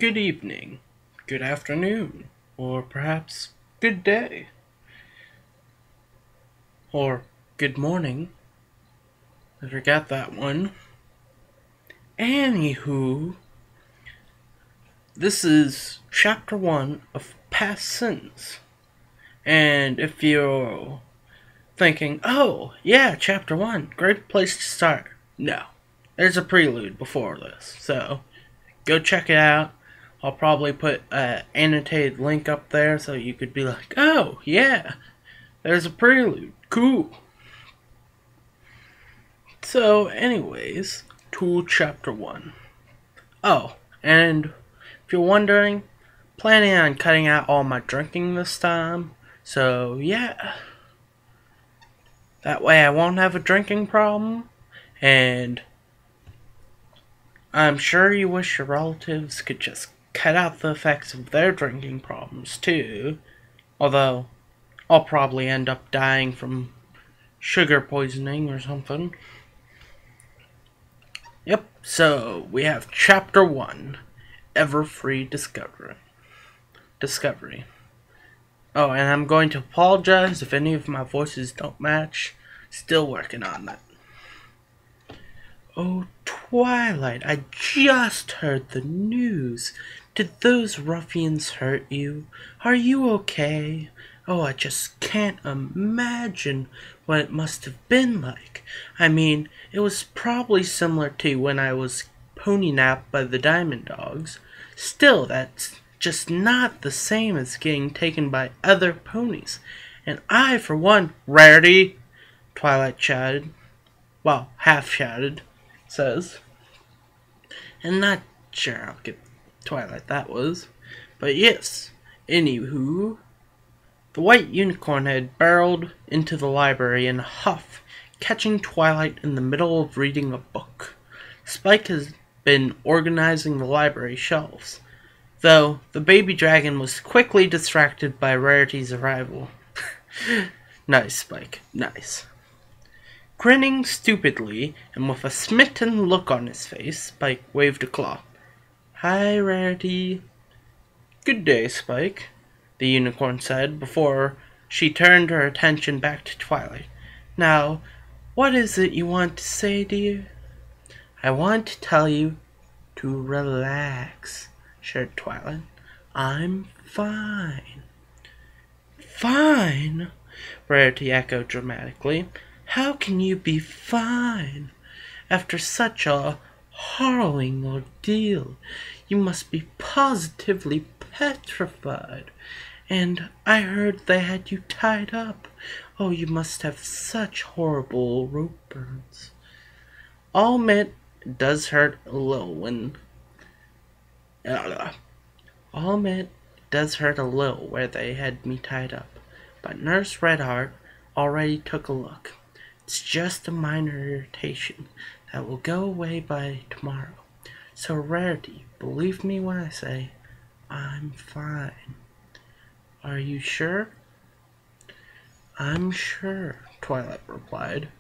Good evening, good afternoon, or perhaps good day, or good morning. I forgot that one. Anywho, this is chapter 1 of Past Sins. And if you're thinking, oh, yeah, chapter 1, great place to start. No, there's a prelude before this, so go check it out. I'll probably put an annotated link up there so you could be like, oh, yeah, there's a prelude. Cool. So, anyways, to chapter 1. Oh, and if you're wondering, planning on cutting out all my drinking this time. So, yeah. That way I won't have a drinking problem. And I'm sure you wish your relatives could just cut out the effects of their drinking problems too. Although, I'll probably end up dying from sugar poisoning or something. Yep, so we have chapter 1, Ever-Free Discovery. Oh, and I'm going to apologize if any of my voices don't match. Still working on that. Oh, Twilight, I just heard the news. Did those ruffians hurt you? Are you okay? Oh, I just can't imagine what it must have been like. I mean, it was probably similar to when I was pony napped by the Diamond Dogs. Still, that's just not the same as getting taken by other ponies. And I, for one, Rarity, Twilight shouted. Well, half shouted, says. And not sure how good Twilight that was. But yes, anywho, the white unicorn had barreled into the library in a huff, catching Twilight in the middle of reading a book. Spike has been organizing the library shelves, though the baby dragon was quickly distracted by Rarity's arrival. Nice, Spike, nice. Grinning stupidly, and with a smitten look on his face, Spike waved a claw. Hi, Rarity. Good day, Spike, the unicorn said, before she turned her attention back to Twilight. Now, what is it you want to say, dear? I want to tell you to relax, shared Twilight. I'm fine. Fine? Rarity echoed dramatically. How can you be fine? After such a harrowing ordeal, you must be positively petrified. And I heard they had you tied up. Oh, you must have such horrible rope burns. I'll admit, it does hurt a little when... I'll admit, it does hurt a little where they had me tied up. But Nurse Redheart already took a look. It's just a minor irritation that will go away by tomorrow. So, Rarity, believe me when I say, I'm fine. Are you sure? I'm sure, Twilight replied,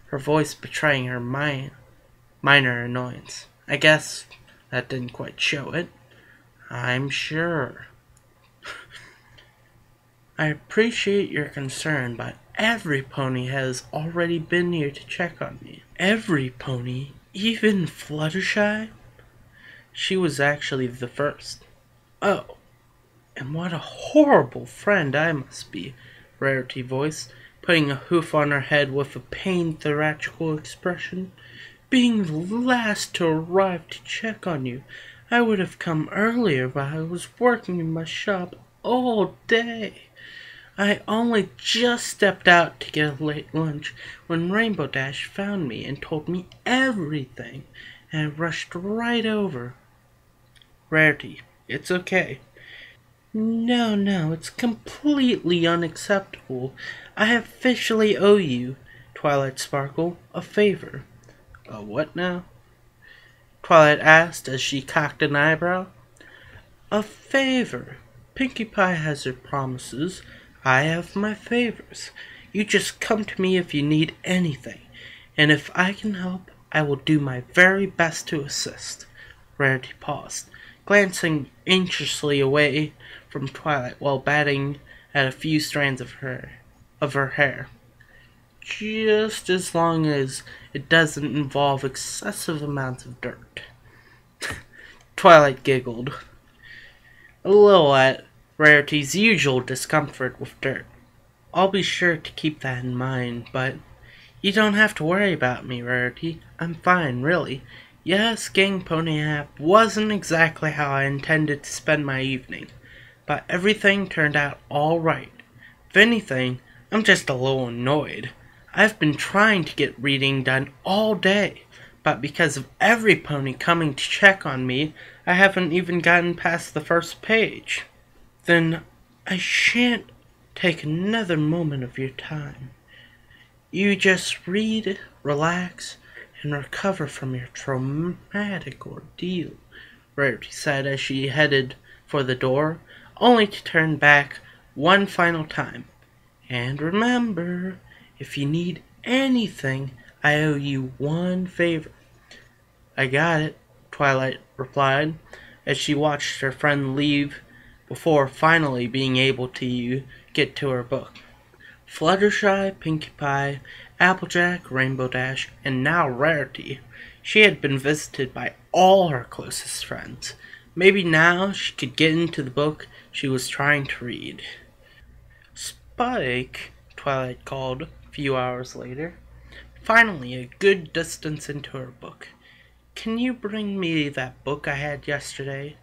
her voice betraying her minor annoyance. I guess that didn't quite show it. I'm sure. I appreciate your concern, but every pony has already been here to check on me. Every pony? Even Fluttershy? She was actually the first. Oh, and what a horrible friend I must be, Rarity voiced, putting a hoof on her head with a pained theatrical expression. Being the last to arrive to check on you. I would have come earlier, but I was working in my shop all day. I only just stepped out to get a late lunch when Rainbow Dash found me and told me everything, and I rushed right over. Rarity, it's okay. No, it's completely unacceptable. I officially owe you, Twilight Sparkle, a favor. A what now? Twilight asked as she cocked an eyebrow. A favor. Pinkie Pie has her promises. I have my favors. You just come to me if you need anything, and if I can help, I will do my very best to assist. Rarity paused, glancing anxiously away from Twilight while batting at a few strands of her hair. Just as long as it doesn't involve excessive amounts of dirt. Twilight giggled, a little at Rarity's usual discomfort with dirt. I'll be sure to keep that in mind, but you don't have to worry about me, Rarity. I'm fine, really. Yes, getting Pony Nap wasn't exactly how I intended to spend my evening, but everything turned out all right. If anything, I'm just a little annoyed. I've been trying to get reading done all day, but because of every pony coming to check on me, I haven't even gotten past the first page. Then I shan't take another moment of your time. You just read, relax, and recover from your traumatic ordeal, Rarity said as she headed for the door, only to turn back one final time. And remember, if you need anything, I owe you one favor. I got it, Twilight replied, as she watched her friend leave before finally being able to get to her book. Fluttershy, Pinkie Pie, Applejack, Rainbow Dash, and now Rarity. She had been visited by all her closest friends. Maybe now she could get into the book she was trying to read. Spike, Twilight called a few hours later, finally a good distance into her book. Can you bring me that book I had yesterday?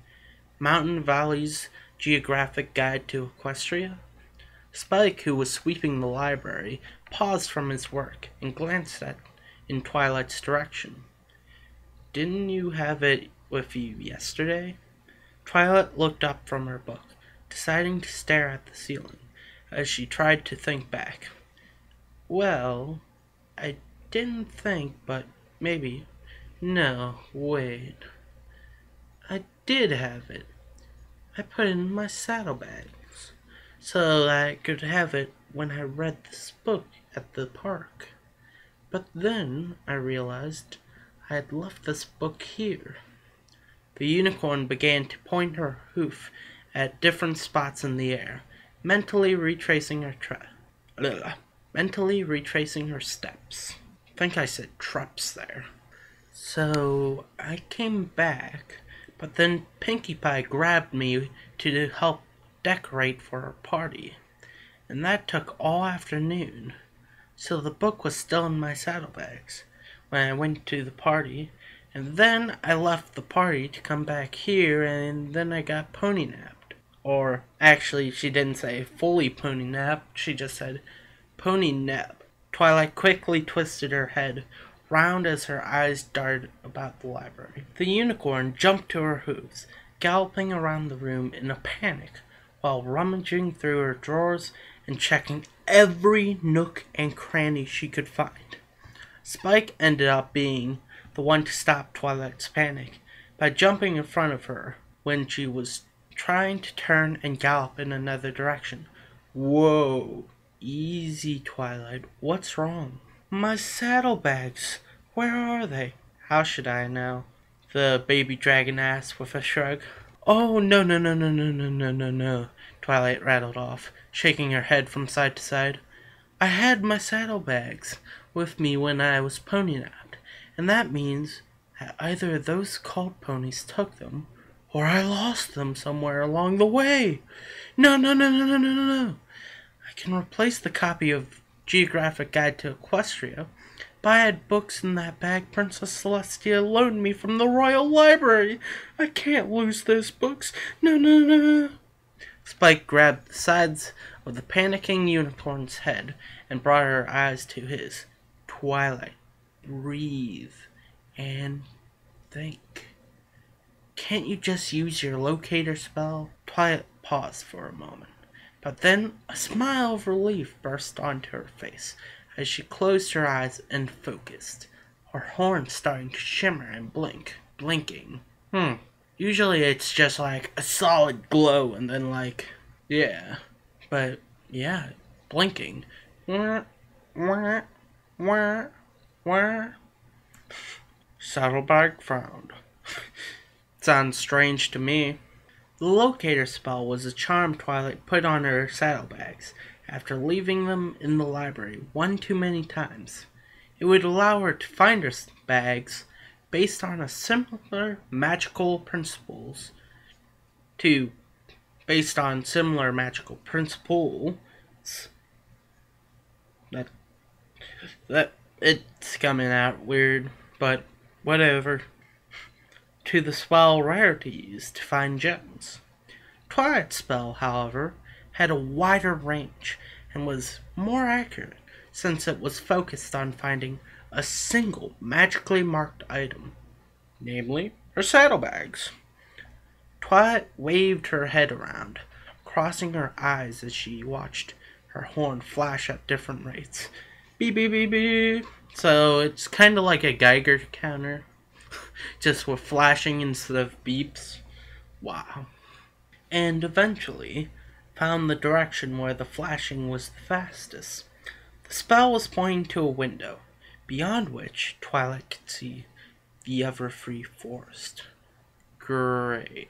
Mountain Valley's Geographic Guide to Equestria? Spike, who was sweeping the library, paused from his work and glanced in Twilight's direction. Didn't you have it with you yesterday? Twilight looked up from her book, deciding to stare at the ceiling, as she tried to think back. Well, I didn't think, but maybe. No, wait. I did have it. I put it in my saddlebags, so that I could have it when I read this book at the park. But then I realized I had left this book here. The unicorn began to point her hoof at different spots in the air, mentally retracing her steps. I think I said treps there. So I came back, but then Pinkie Pie grabbed me to help decorate for her party, and that took all afternoon. So the book was still in my saddlebags when I went to the party, and then I left the party to come back here, and then I got pony napped. Or, actually, she didn't say fully pony napped, she just said pony nap. Twilight quickly twisted her head round as her eyes darted about the library. The unicorn jumped to her hooves, galloping around the room in a panic, while rummaging through her drawers and checking every nook and cranny she could find. Spike ended up being the one to stop Twilight's panic by jumping in front of her when she was trying to turn and gallop in another direction. Whoa, easy, Twilight. What's wrong? My saddlebags. Where are they? How should I know? The baby dragon asked with a shrug. Oh, no, Twilight rattled off, shaking her head from side to side. I had my saddlebags with me when I was pony napped, and that means that either those cult ponies took them, or I lost them somewhere along the way. No. I can replace the copy of Geographic Guide to Equestria, but I had books in that bag Princess Celestia loaned me from the Royal Library. I can't lose those books. No. Spike grabbed the sides of the panicking unicorn's head and brought her eyes to his. Twilight, breathe and think. Can't you just use your locator spell? Twilight paused for a moment, but then a smile of relief burst onto her face as she closed her eyes and focused, her horns starting to shimmer and blinking. Usually it's just like a solid glow and then blinking. Saddlebag frowned. Sounds strange to me. The locator spell was a charm Twilight put on her saddlebags after leaving them in the library one too many times. It would allow her to find her bags based on a similar magical principles based on similar magical principles that it's coming out weird, but whatever. To the spell Rarity used to find gems. Twilight's spell, however, had a wider range and was more accurate since it was focused on finding a single magically marked item, namely her saddlebags. Twilight waved her head around, crossing her eyes as she watched her horn flash at different rates. Beep, beep, beep, beep. So it's kind of like a Geiger counter, just with flashing instead of beeps. Wow. And eventually found the direction where the flashing was the fastest. The spell was pointing to a window, beyond which Twilight could see the ever-free forest. Great.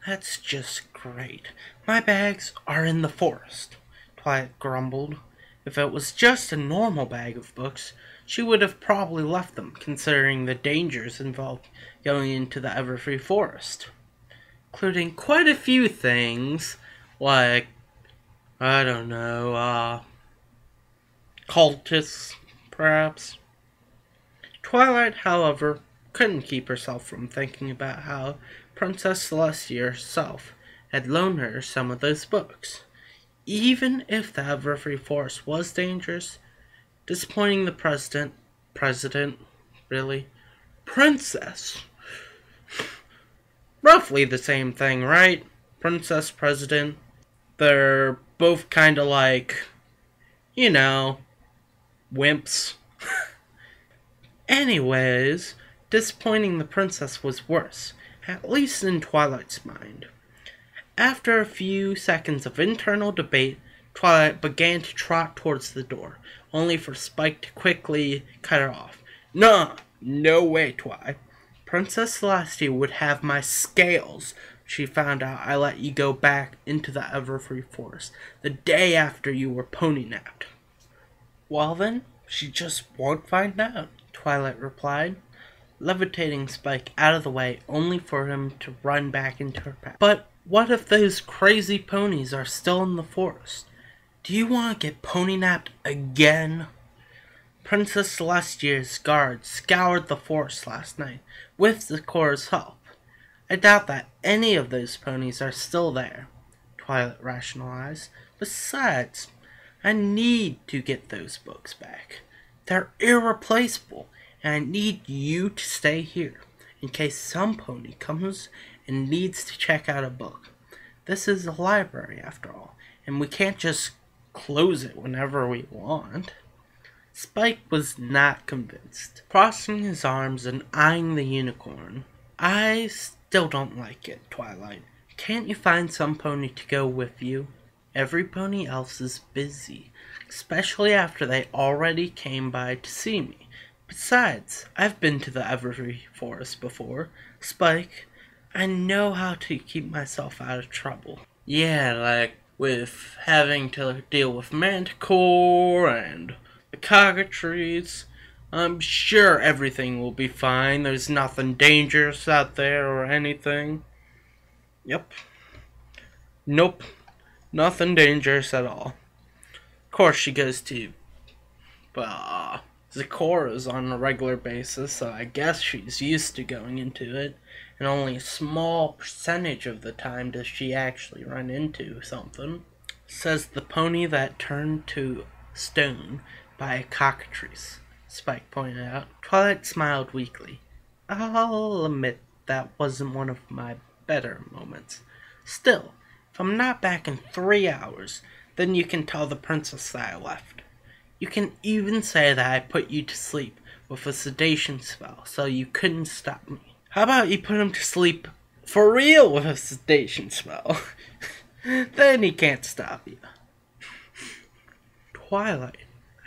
That's just great. My bags are in the forest, Twilight grumbled. If it was just a normal bag of books, she would have probably left them, considering the dangers involved going into the Everfree Forest. Including quite a few things, like, I don't know, cultists, perhaps. Twilight, however, couldn't keep herself from thinking about how Princess Celestia herself had loaned her some of those books. Even if the Everfree Forest was dangerous, disappointing the president, really? Princess! Roughly the same thing, right? Princess, president. They're both kinda like, you know, wimps. Anyways, disappointing the princess was worse, at least in Twilight's mind. After a few seconds of internal debate, Twilight began to trot towards the door, only for Spike to quickly cut her off. Nah, no way, Twi. Princess Celestia would have my scales. She found out I let you go back into the Everfree Forest the day after you were pony-napped. Well then, she just won't find out, Twilight replied, levitating Spike out of the way only for him to run back into her path. But what if those crazy ponies are still in the forest? Do you want to get pony-napped again? Princess Celestia's guards scoured the forest last night with the Cora's help. I doubt that any of those ponies are still there, Twilight rationalized. Besides, I need to get those books back. They're irreplaceable, and I need you to stay here in case some pony comes and needs to check out a book. This is a library, after all, and we can't just close it whenever we want. Spike was not convinced, crossing his arms and eyeing the unicorn. I still don't like it, Twilight. Can't you find some pony to go with you? Every pony else is busy, especially after they already came by to see me. Besides, I've been to the Everfree Forest before. Spike, I know how to keep myself out of trouble. Yeah, like with having to deal with Manticore and the cockatrices. I'm sure everything will be fine. There's nothing dangerous out there or anything. Yep. Nope. Nothing dangerous at all. Of course, she goes to Zikora's on a regular basis, so I guess she's used to going into it. And only a small percentage of the time does she actually run into something. Says the pony that turned to stone by a cockatrice, Spike pointed out. Twilight smiled weakly. I'll admit that wasn't one of my better moments. Still, if I'm not back in 3 hours, then you can tell the princess that I left. You can even say that I put you to sleep with a sedation spell, so you couldn't stop me. How about you put him to sleep for real with a sedation spell? Then he can't stop you. Twilight,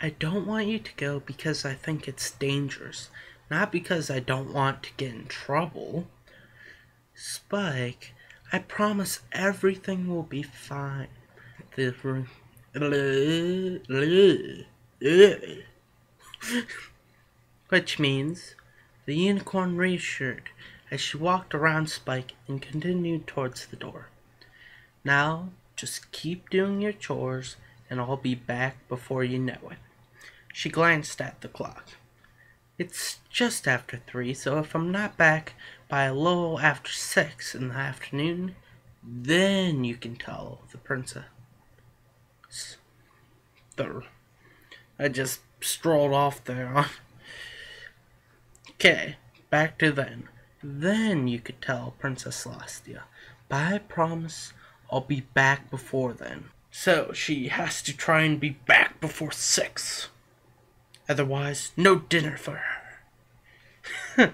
I don't want you to go because I think it's dangerous, not because I don't want to get in trouble. Spike, I promise everything will be fine. The which means the unicorn reassured as she walked around Spike and continued towards the door. Now, just keep doing your chores and I'll be back before you know it. She glanced at the clock. It's just after 3, so if I'm not back by a little after 6 in the afternoon, then you can tell the princess. I just strolled off there. Okay, back to then. Then you could tell Princess Celestia. But I promise I'll be back before then. So she has to try and be back before 6. Otherwise, no dinner for her.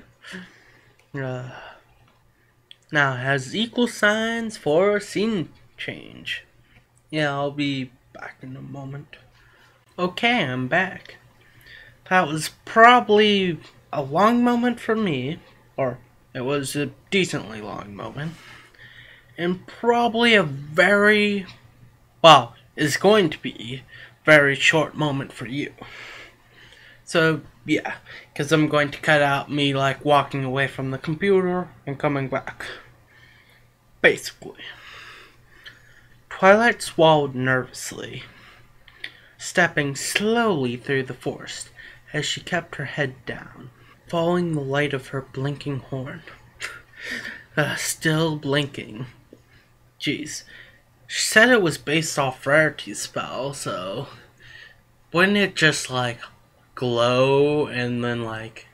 Now, has equal signs for scene change. Yeah, I'll be back in a moment. Okay, I'm back. That was probably a long moment for me, or it was a decently long moment, and probably a very, well, is going to be very short moment for you. So, yeah, because I'm going to cut out me, like, walking away from the computer and coming back. Basically. Twilight swallowed nervously, stepping slowly through the forest as she kept her head down, following the light of her blinking horn. Still blinking. Jeez. She said it was based off Rarity's spell, so wouldn't it just, like, glow and then, like,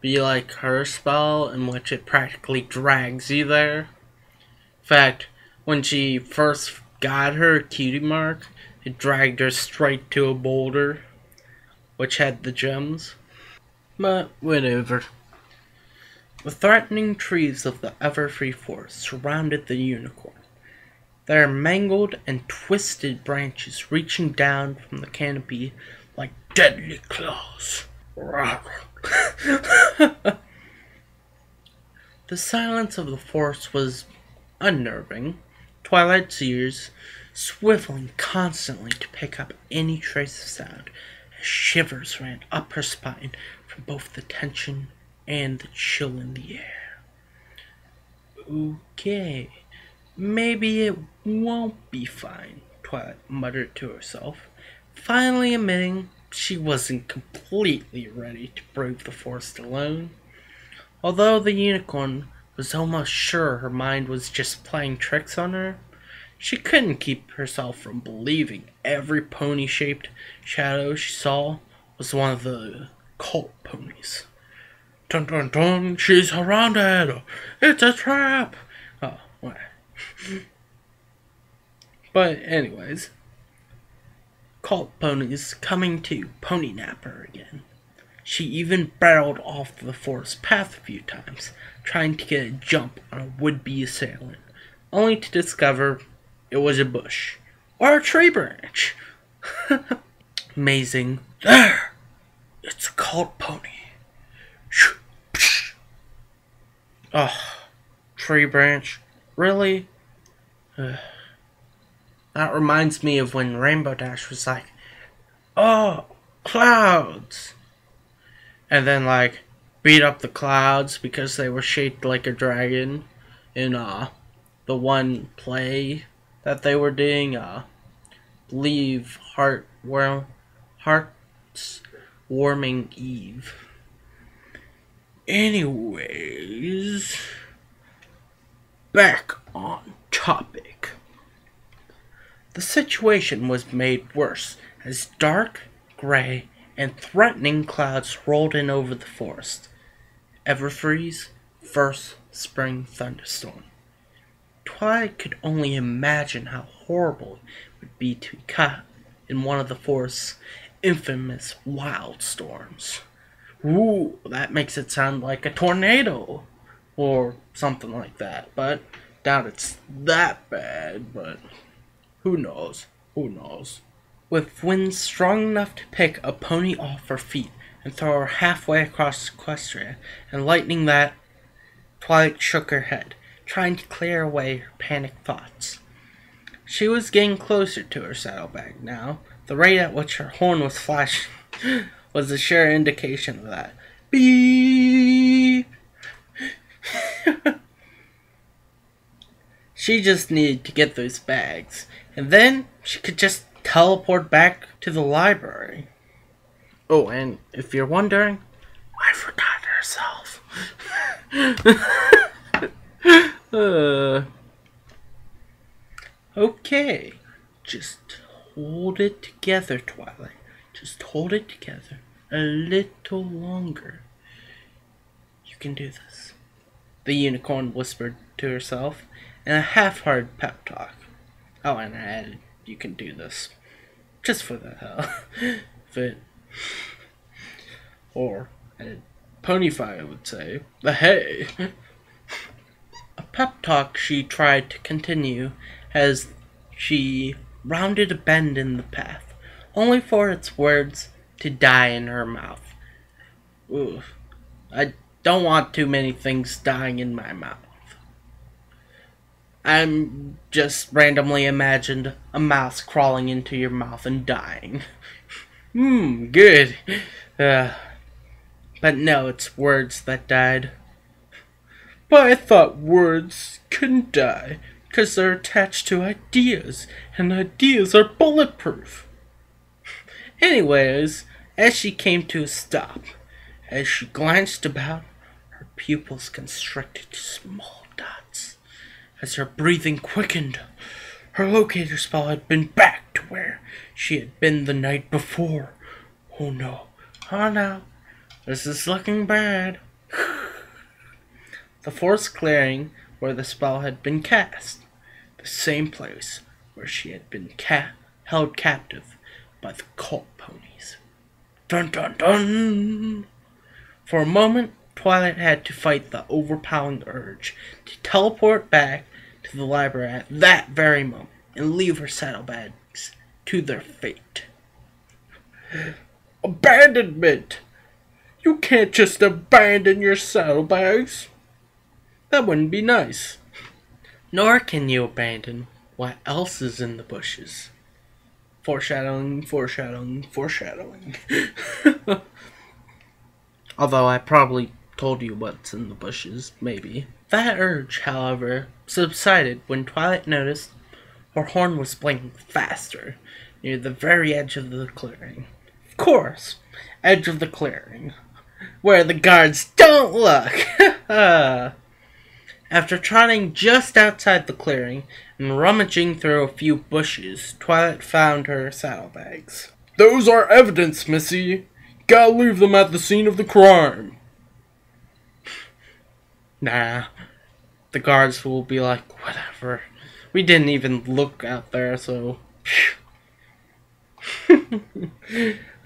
be like her spell in which it practically drags you there? In fact, when she first got her cutie mark, it dragged her straight to a boulder, which had the gems. But whatever. The threatening trees of the Everfree Forest surrounded the unicorn, their mangled and twisted branches reaching down from the canopy like deadly claws. The silence of the forest was unnerving, Twilight's ears swiveling constantly to pick up any trace of sound, as shivers ran up her spine from both the tension and the chill in the air. Okay, maybe it won't be fine, Twilight muttered to herself, finally admitting she wasn't completely ready to brave the forest alone. Although the unicorn was almost sure her mind was just playing tricks on her, she couldn't keep herself from believing every pony-shaped shadow she saw was one of the cult ponies. Dun dun dun, she's surrounded! It's a trap! Oh, well. But anyways, cult ponies coming to pony nap her again. She even barreled off the forest path a few times, trying to get a jump on a would-be assailant, only to discover it was a bush, or a tree branch. Amazing. There! It's a cult pony. Ugh, tree branch. Really? That reminds me of when Rainbow Dash was like, oh, clouds! And then, like, beat up the clouds because they were shaped like a dragon in, the one play that they were doing, believe Hearts Warming Eve. Anyways, back on topic. The situation was made worse as dark, gray, and threatening clouds rolled in over the forest. Everfree's first spring thunderstorm. Twilight could only imagine how horrible it would be to be caught in one of the forest's infamous wild storms. Ooh, that makes it sound like a tornado or something like that, but doubt it's that bad, but who knows? Who knows? With winds strong enough to pick a pony off her feet and throw her halfway across Equestria, and lightning that Twilight shook her head, trying to clear away her panicked thoughts. She was getting closer to her saddlebag now. The rate at which her horn was flashing was a sure indication of that. Beep! She just needed to get those bags, and then she could just teleport back to the library. Oh, and if you're wondering, I forgot herself. Okay, just hold it together, Twilight. Just hold it together a little longer. You can do this, the unicorn whispered to herself in a half-hearted pep talk. Oh, and I added, you can do this. Just for the hell of it. Or, Ponyfire would say, the hey. A pep talk she tried to continue as she rounded a bend in the path, only for its words to die in her mouth. Ooh, I don't want too many things dying in my mouth. I'm just randomly imagined a mouse crawling into your mouth and dying. Good. But no, it's words that died. But I thought words couldn't die, because they're attached to ideas, and ideas are bulletproof. Anyways, as she came to a stop, as she glanced about, her pupils constricted to small dots. As her breathing quickened, her locator spell had been back to where she had been the night before. Oh no, this is looking bad. The forest clearing where the spell had been cast, the same place where she had been held captive by the cult ponies. Dun dun dun! For a moment, Twilight had to fight the overpowering urge to teleport back to the library at that very moment and leave her saddlebags to their fate. Abandonment! You can't just abandon your saddlebags. That wouldn't be nice. Nor can you abandon what else is in the bushes. Foreshadowing, foreshadowing, foreshadowing. Although I probably told you what's in the bushes, maybe. That urge, however, subsided when Twilight noticed her horn was blinking faster near the very edge of the clearing. Of course, edge of the clearing, where the guards don't look. After trotting just outside the clearing and rummaging through a few bushes, Twilight found her saddlebags. Those are evidence, Missy. Gotta leave them at the scene of the crime. Nah, the guards will be like, whatever. We didn't even look out there, so...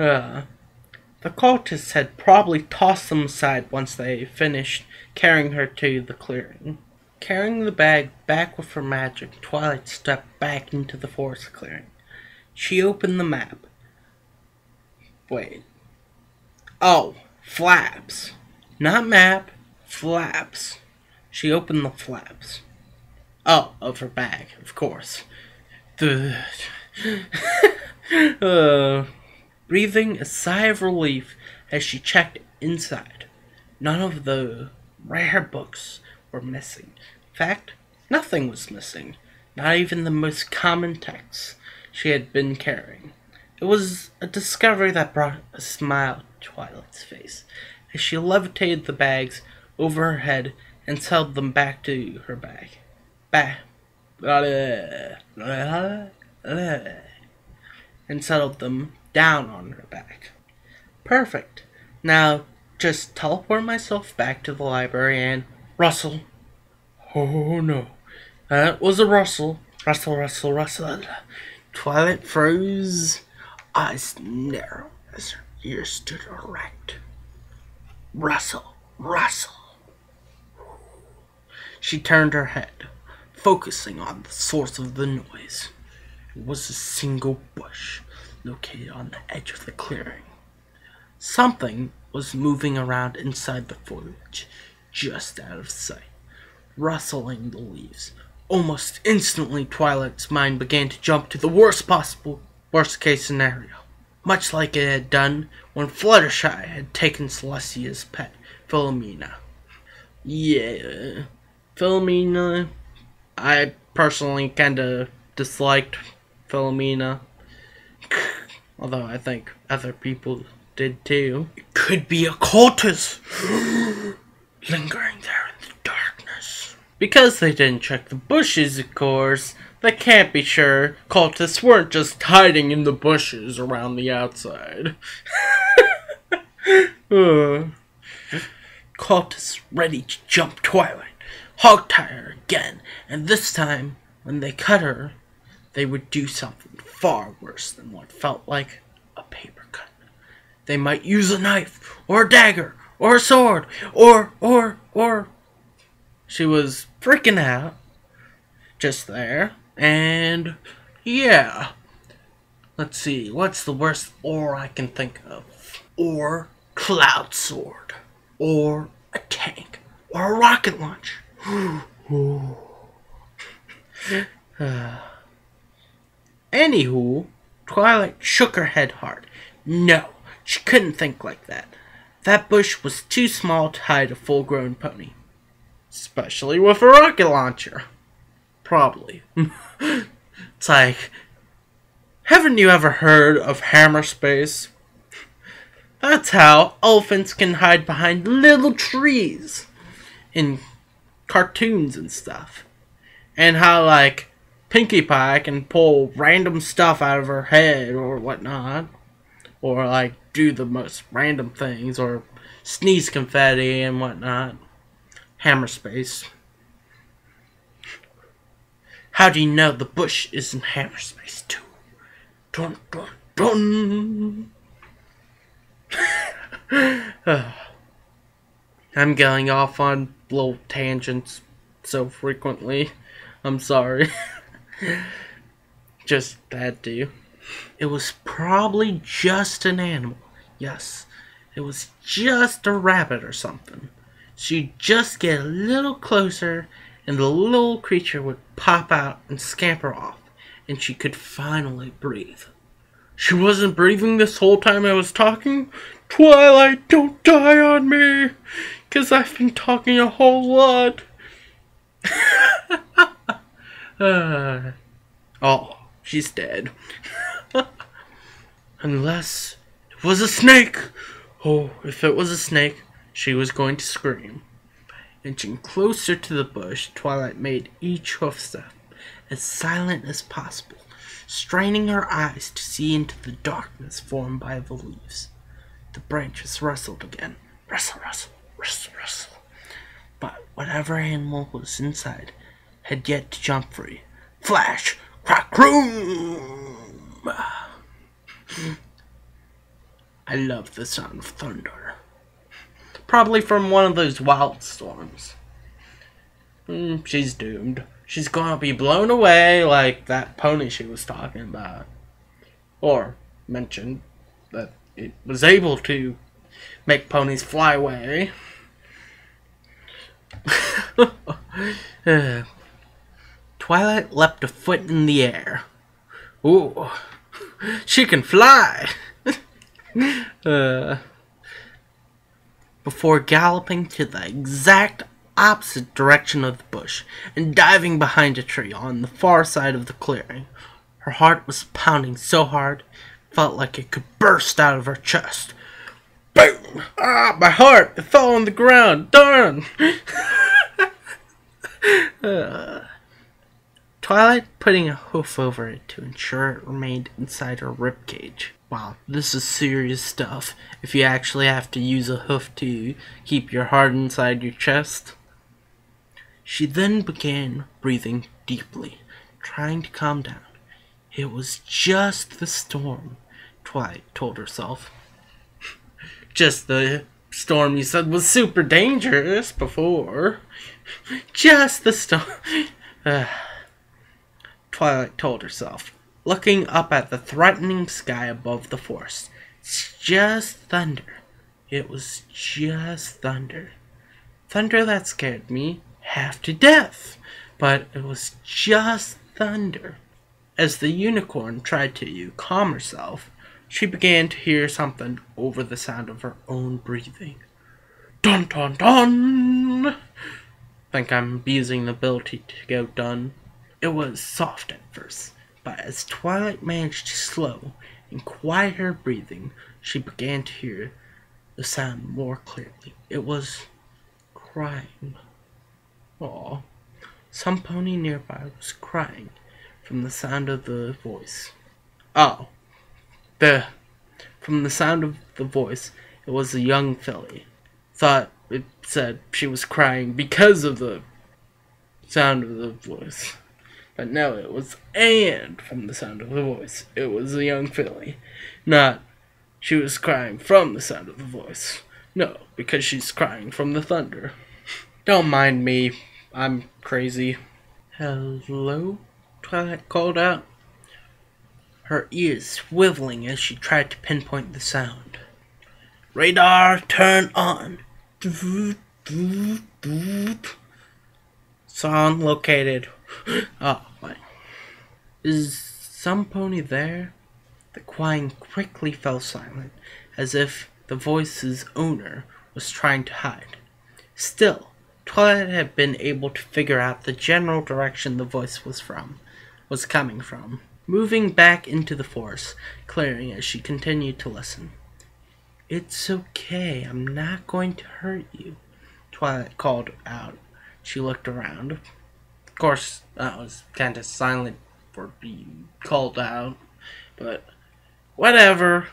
The cultists had probably tossed them aside once they finished carrying her to the clearing. Carrying the bag back with her magic, Twilight stepped back into the forest clearing. She opened the map. Wait. Oh, flaps. Not map, flaps. She opened the flaps. Oh, of her bag, of course. Breathing a sigh of relief as she checked inside. None of the rare books were missing. In fact, nothing was missing. Not even the most common texts she had been carrying. It was a discovery that brought a smile to Twilight's face as she levitated the bags over her head and settled them back to her bag. And settled them down on her back. Perfect. Now, just teleport myself back to the library and rustle. Oh no. That was a rustle. Rustle, rustle, rustle. Twilight froze, eyes narrow as her ears stood erect. Rustle, rustle. She turned her head, focusing on the source of the noise. It was a single bush located on the edge of the clearing. Something was moving around inside the foliage, just out of sight, rustling the leaves. Almost instantly, Twilight's mind began to jump to the worst-case scenario, much like it had done when Fluttershy had taken Celestia's pet, Philomena. Yeah, Philomena, I personally kinda disliked Philomena, although I think other people did too. It could be a cultist lingering there in the darkness. Because they didn't check the bushes, of course, they can't be sure cultists weren't just hiding in the bushes around the outside. Cultists ready to jump Twilight, hog-tie her again, and this time, when they cut her, they would do something far worse than what felt like a paper cut. They might use a knife, or a dagger, or a sword, or... She was freaking out, just there, and yeah. Let's see, what's the worst or I can think of? Or cloud sword, or a tank, or a rocket launcher. Anywho, Twilight shook her head hard. No, she couldn't think like that. That bush was too small to hide a full-grown pony. Especially with a rocket launcher. Probably. It's like, haven't you ever heard of hammer space? That's how elephants can hide behind little trees in cartoons and stuff. And how, like, Pinkie Pie can pull random stuff out of her head or whatnot. Or, like, do the most random things. Or sneeze confetti and whatnot. Hammer space. How do you know the bush is in hammer space too? Dun dun dun. I'm going off on little tangents so frequently. I'm sorry. Just had to. It was probably just an animal. Yes, it was just a rabbit or something. She'd just get a little closer, and the little creature would pop out and scamper off, and she could finally breathe. She wasn't breathing this whole time I was talking? Twilight, don't die on me, 'cause I've been talking a whole lot. Oh, she's dead. Unless it was a snake. Oh, if it was a snake, she was going to scream. Inching closer to the bush, Twilight made each hoof step as silent as possible, straining her eyes to see into the darkness formed by the leaves. The branches rustled again. Rustle, rustle, rustle, rustle. But whatever animal was inside had yet to jump free. Flash! Crack! Croom! I love the sound of thunder. Probably from one of those wild storms. She's doomed. She's gonna be blown away like that pony she was talking about. Or mentioned that it was able to make ponies fly away. Twilight leapt a foot in the air. Ooh, she can fly! Before galloping to the exact opposite direction of the bush and diving behind a tree on the far side of the clearing. Her heart was pounding so hard, it felt like it could burst out of her chest. Boom! Ah, my heart! It fell on the ground! Darn! Twilight putting a hoof over it to ensure it remained inside her ribcage. Wow, this is serious stuff if you actually have to use a hoof to keep your heart inside your chest. She then began breathing deeply, trying to calm down. It was just the storm, Twilight told herself. Just the storm you said was super dangerous before. Just the storm. Twilight told herself, looking up at the threatening sky above the forest. It's just thunder. It was just thunder. thunder that scared me half to death. But it was just thunder. As the unicorn tried to calm herself, she began to hear something over the sound of her own breathing. Dun dun dun! Think I'm abusing the ability to go done. It was soft at first, but as Twilight managed to slow and quiet her breathing, she began to hear the sound more clearly. It was crying. Aw. Some pony nearby was crying from the sound of the voice. Oh. From the sound of the voice, it was a young filly. Thought it said she was crying because of the sound of the voice. But no, it was and from the sound of the voice. It was a young filly. Not she was crying from the sound of the voice. No, because she's crying from the thunder. Don't mind me. I'm crazy. Hello? Twilight called out, her ears swiveling as she tried to pinpoint the sound. Radar, turn on. Sound located. Oh, wait. Is some pony there? The crying quickly fell silent, as if the voice's owner was trying to hide. Still, Twilight had been able to figure out the general direction the voice was coming from. Moving back into the forest clearing as she continued to listen. It's okay, I'm not going to hurt you, Twilight called out. She looked around. Of course, I was kind of silent for being called out, but whatever.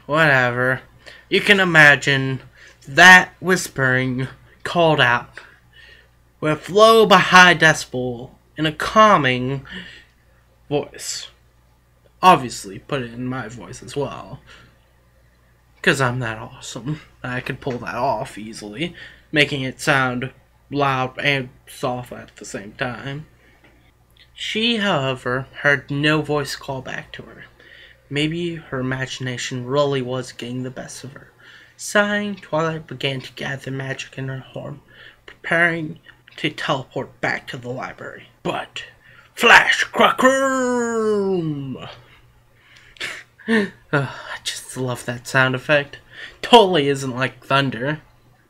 You can imagine that whispering called out with low but high decibel in a calming voice. Obviously, put it in my voice as well, because I'm that awesome. I could pull that off easily, making it sound loud and soft at the same time. She, however, heard no voice call back to her. Maybe her imagination really was getting the best of her. Sighing, Twilight began to gather magic in her horn, preparing to teleport back to the library. But, flash, crackroom! I just love that sound effect. Totally isn't like thunder,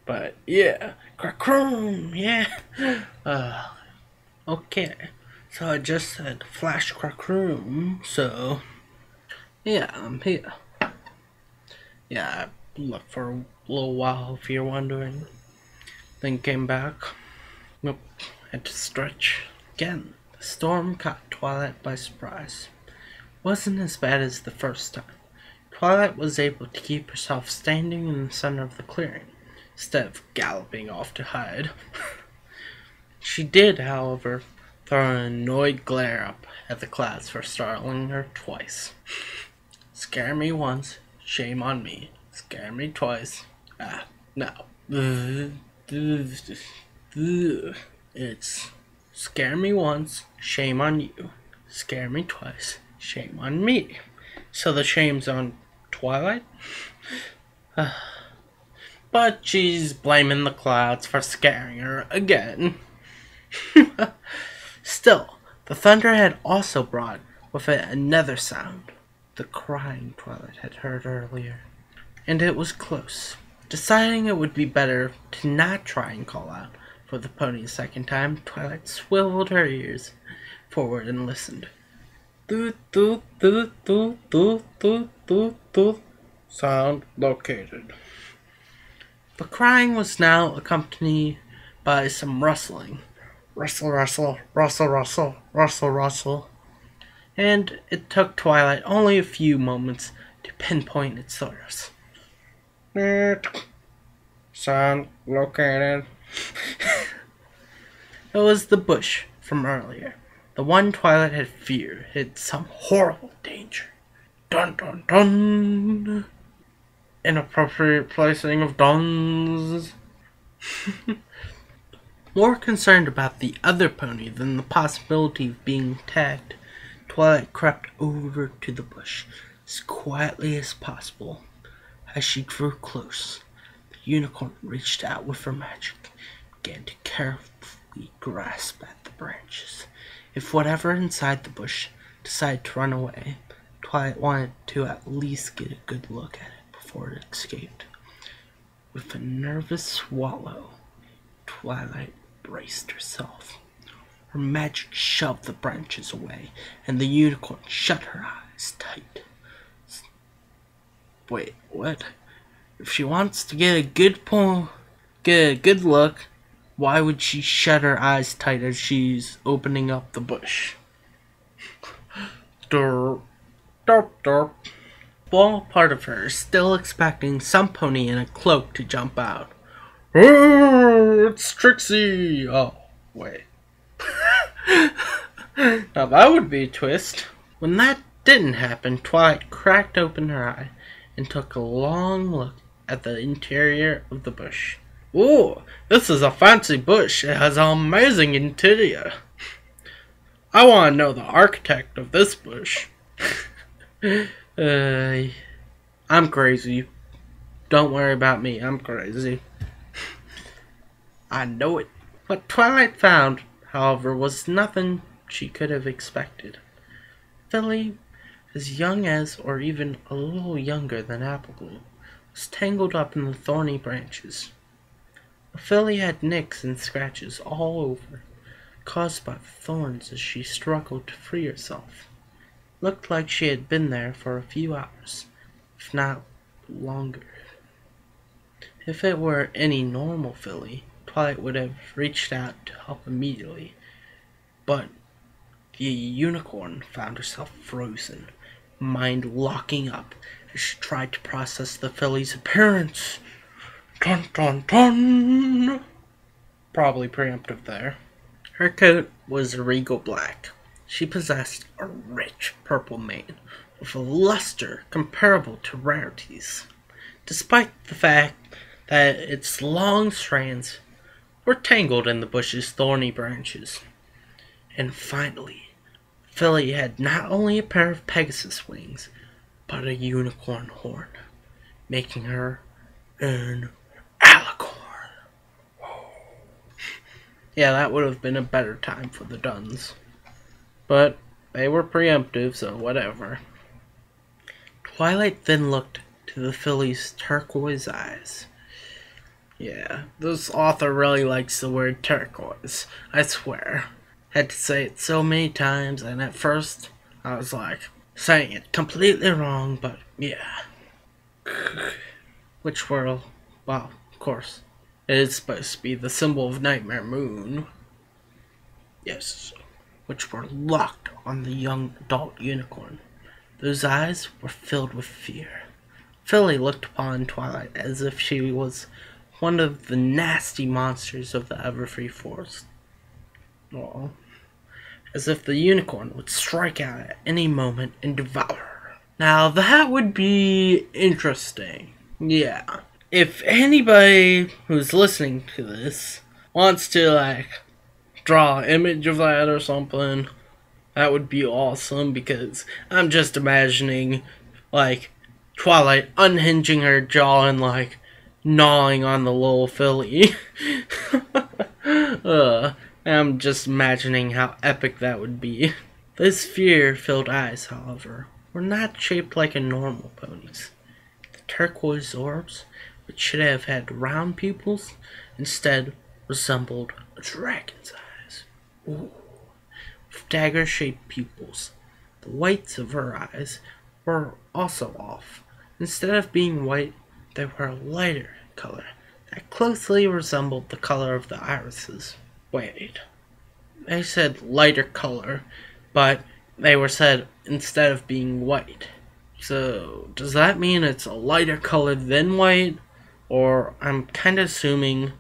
but yeah, crackroom, yeah. Okay, so I just said flash crackroom, so yeah, I'm here. Yeah, I left for a little while if you're wondering, then came back. Nope, had to stretch. Again, the storm caught Twilight by surprise. Wasn't as bad as the first time. Twilight was able to keep herself standing in the center of the clearing, instead of galloping off to hide. She did, however, throw an annoyed glare up at the clouds for startling her twice. Scare me once, shame on me. Scare me twice. No. It's scare me once, shame on you. Scare me twice, shame on me. So the shame's on Twilight? But she's blaming the clouds for scaring her again. Still, the thunder had also brought with it another sound. The crying Twilight had heard earlier. And it was close. Deciding it would be better to not try and call out for the pony a second time, Twilight swiveled her ears forward and listened. Doot, doot, doot, doot, doot, doot, doot, doot. Sound located. The crying was now accompanied by some rustling. Rustle, rustle, rustle, rustle, rustle, rustle. And it took Twilight only a few moments to pinpoint its source. Sound located. It was the bush from earlier. The one Twilight had feared hid some horrible danger. Dun dun dun! Inappropriate placing of duns. More concerned about the other pony than the possibility of being attacked, Twilight crept over to the bush as quietly as possible. As she drew close, the unicorn reached out with her magic, began to carefully grasp at the branches. If whatever inside the bush decided to run away, Twilight wanted to at least get a good look at it before it escaped. With a nervous swallow, Twilight braced herself. Her magic shoved the branches away, and the unicorn shut her eyes tight. Wait, what? If she wants to get a good look, why would she shut her eyes tight as she's opening up the bush? Derp, derp, derp. Small part of her is still expecting some pony in a cloak to jump out. Oh, it's Trixie! Oh, wait. Now that would be a twist. When that didn't happen, Twilight cracked open her eye and took a long look at the interior of the bush. Ooh, this is a fancy bush. It has an amazing interior. I want to know the architect of this bush. I'm crazy. Don't worry about me. I'm crazy. I know it. What Twilight found, however, was nothing she could have expected. Philly, as young as or even a little younger than Appleglow, was tangled up in the thorny branches. Philly had nicks and scratches all over, caused by the thorns as she struggled to free herself. Looked like she had been there for a few hours, if not longer. If it were any normal Philly, Twilight would have reached out to help immediately, but the unicorn found herself frozen, mind locking up as she tried to process the filly's appearance. Dun dun dun! Probably preemptive there. Her coat was regal black. She possessed a rich purple mane with a luster comparable to Rarity's, despite the fact that its long strands were tangled in the bush's thorny branches. And finally, Philly had not only a pair of Pegasus wings, but a unicorn horn, making her an alicorn. Yeah, that would have been a better time for the Duns. But they were preemptive, so whatever. Twilight then looked to the filly's turquoise eyes. Yeah, this author really likes the word turquoise, I swear. Had to say it so many times, and at first I was like, saying it completely wrong, but yeah. Which were, well, of course, it is supposed to be the symbol of Nightmare Moon. Yes, which were locked on the young adult unicorn. Those eyes were filled with fear. Philly looked upon Twilight as if she was one of the nasty monsters of the Everfree Forest. Well, as if the unicorn would strike out at any moment and devour her. Now that would be interesting. Yeah. If anybody who's listening to this wants to, draw an image of that or something, that would be awesome, because I'm just imagining, Twilight unhinging her jaw and, gnawing on the little filly. I'm just imagining how epic that would be. Those fear-filled eyes, however, were not shaped like a normal pony's. The turquoise orbs, which should have had round pupils, instead resembled a dragon's eyes. Ooh. With dagger-shaped pupils. The whites of her eyes were also off. Instead of being white, they were a lighter color that closely resembled the color of the irises. Wait, they said lighter color, but they were said instead of being white. So, does that mean it's a lighter color than white? Or I'm kind of assuming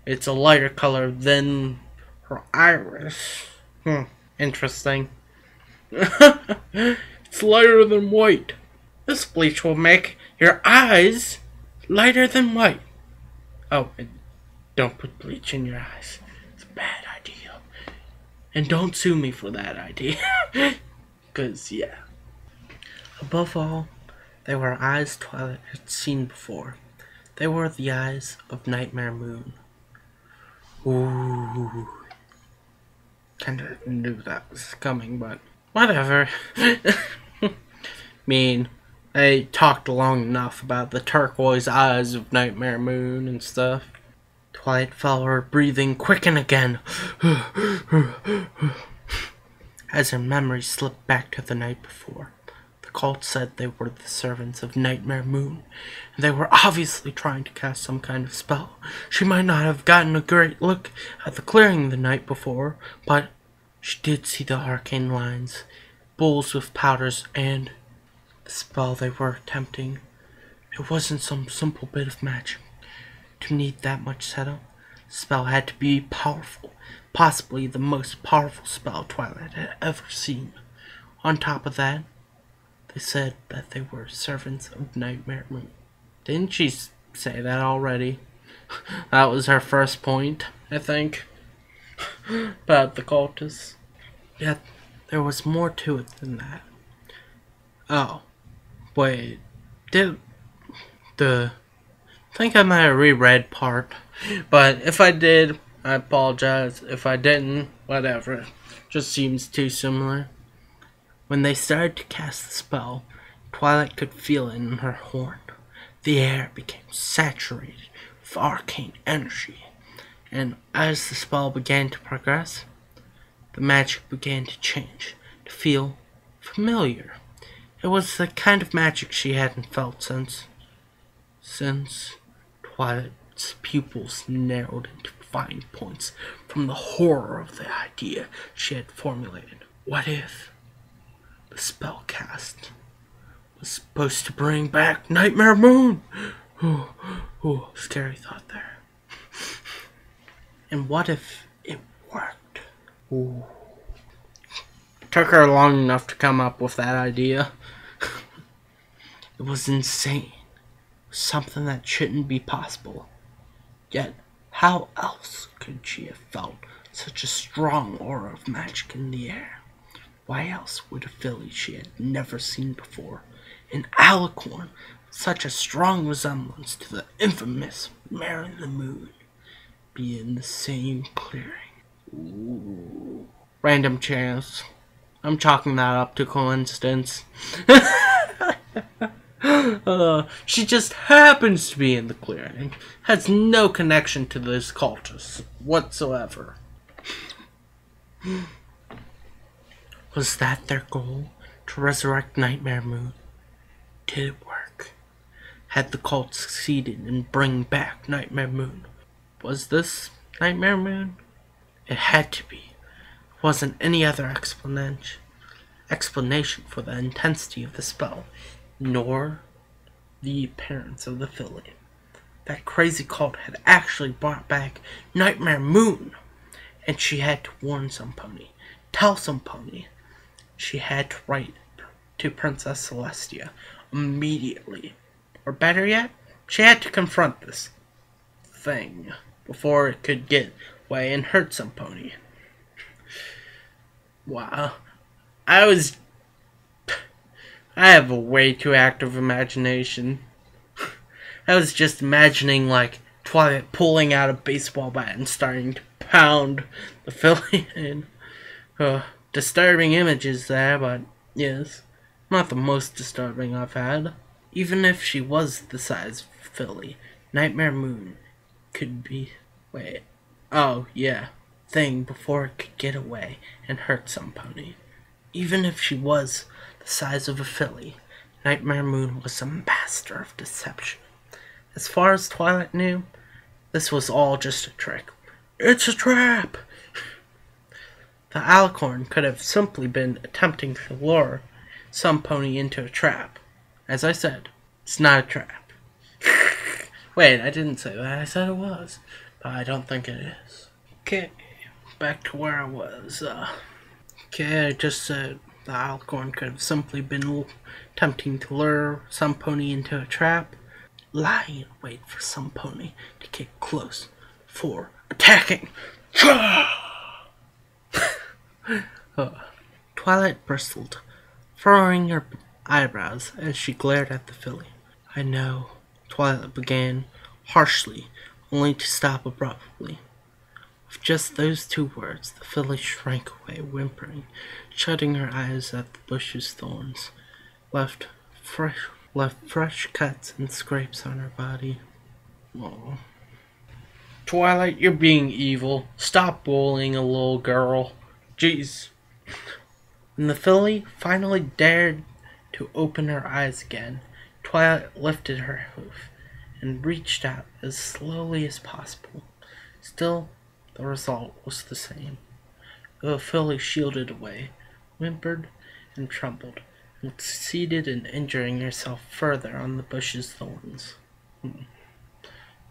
it's a lighter color than her iris. Interesting. It's lighter than white. This bleach will make your eyes lighter than white. Oh, and don't put bleach in your eyes. It's a bad idea. And don't sue me for that idea. Because, yeah. Above all, they were eyes Twilight had seen before. They were the eyes of Nightmare Moon. Ooh. Kinda knew that was coming, but whatever. Mean, I talked long enough about the turquoise eyes of Nightmare Moon and stuff. Twilight felt her breathing quicken again as her memory slipped back to the night before. The cult said they were the servants of Nightmare Moon, and they were obviously trying to cast some kind of spell. She might not have gotten a great look at the clearing the night before, but she did see the arcane lines, bowls with powders, and the spell they were attempting. It wasn't some simple bit of magic. To need that much setup, the spell had to be powerful, possibly the most powerful spell Twilight had ever seen. On top of that, they said that they were servants of Nightmare Moon. Didn't she say that already? That was her first point, I think, about the cultists. Yet, there was more to it than that. Oh, wait, I think I might have reread part, but if I did, I apologize. If I didn't, whatever. Just seems too similar. When they started to cast the spell, Twilight could feel it in her horn. The air became saturated with arcane energy, and as the spell began to progress, the magic began to change, to feel familiar. It was the kind of magic she hadn't felt since Twilight's pupils narrowed into fine points from the horror of the idea she had formulated. What if the spell cast was supposed to bring back Nightmare Moon? Ooh, scary thought there. And what if it worked? Ooh. It took her long enough to come up with that idea. It was insane. Something that shouldn't be possible. Yet, how else could she have felt such a strong aura of magic in the air? Why else would a filly she had never seen before, an alicorn, such a strong resemblance to the infamous Mare the Moon, be in the same clearing? Ooh. Random chance. I'm chalking that up to coincidence. She just happens to be in the clearing. Has no connection to this cultist whatsoever. Was that their goal? To resurrect Nightmare Moon? Did it work? Had the cult succeeded in bringing back Nightmare Moon? Was this Nightmare Moon? It had to be. There wasn't any other explanation for the intensity of the spell, nor the appearance of the filly. That crazy cult had actually brought back Nightmare Moon, and she had to warn some pony, tell some pony. She had to write to Princess Celestia immediately. Or better yet, she had to confront this thing before it could get away and hurt some pony. Wow. I have a way too active imagination. I was just imagining, like, Twilight pulling out a baseball bat and starting to pound the filly in. Disturbing images there, but yes, not the most disturbing I've had. Even if she was the size of a filly, Nightmare Moon could be... Wait. Oh, yeah. Thing before it could get away and hurt some pony. Even if she was the size of a filly, Nightmare Moon was a master of deception. As far as Twilight knew, this was all just a trick. It's a trap! The alicorn could have simply been attempting to lure some pony into a trap. As I said, it's not a trap. Wait, I didn't say that. I said it was. But I don't think it is. Okay, back to where I was. Okay, I just said the alicorn could have simply been attempting to lure some pony into a trap, lying in wait for some pony to get close for attacking. Twilight bristled, furrowing her eyebrows as she glared at the filly. I know, Twilight began harshly, only to stop abruptly. With just those two words, the filly shrank away, whimpering, shutting her eyes at the bush's thorns, left fresh cuts and scrapes on her body. Oh. Twilight, you're being evil. Stop bullying a little girl. Jeez. When the filly finally dared to open her eyes again, Twilight lifted her hoof and reached out as slowly as possible. Still, the result was the same. The filly shielded away, whimpered, and trembled, and succeeded in injuring herself further on the bush's thorns. It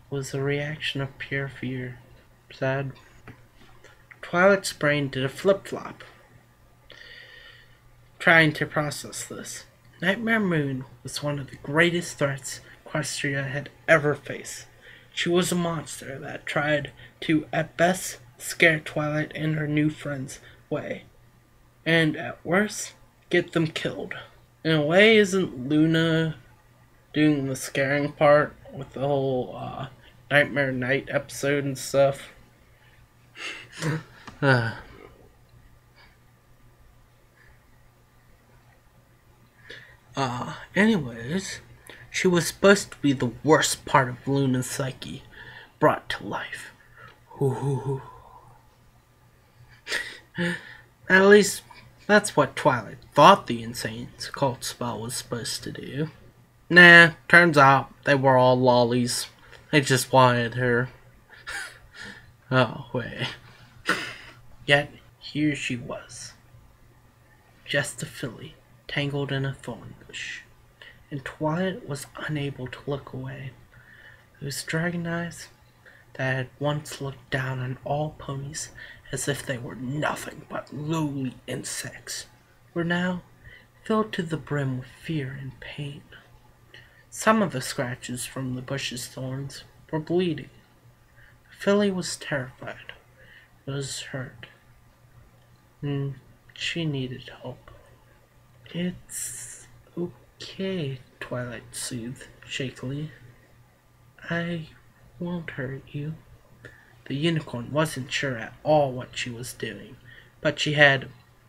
was a reaction of pure fear. Sad. Twilight's brain did a flip-flop, trying to process this. Nightmare Moon was one of the greatest threats Equestria had ever faced. She was a monster that tried to, at best, scare Twilight and her new friends away, and at worst, get them killed. In a way, isn't Luna doing the scaring part with the whole Nightmare Night episode and stuff? Anyways, she was supposed to be the worst part of Luna's psyche, brought to life. Ooh. At least, that's what Twilight thought the insane cult spell was supposed to do. Nah, turns out they were all lollies. They just wanted her. Oh, wait. Yet, here she was. Just a filly, tangled in a thorn bush. And Twilight was unable to look away. Those dragon eyes that had once looked down on all ponies as if they were nothing but lowly insects were now filled to the brim with fear and pain. Some of the scratches from the bush's thorns were bleeding. The filly was terrified, was hurt, and she needed help. It's okay, Twilight soothed shakily. I won't hurt you. The unicorn wasn't sure at all what she was doing, but she had,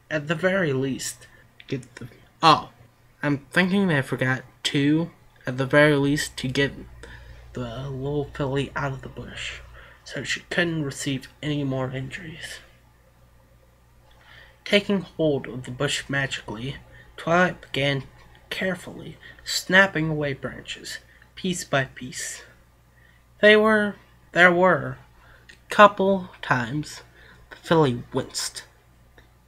at the very least, get the... Oh, I'm thinking I forgot to, at the very least, to get the little filly out of the bush, so she couldn't receive any more injuries. Taking hold of the bush magically, Twilight began carefully snapping away branches, piece by piece. There were a couple times the filly winced.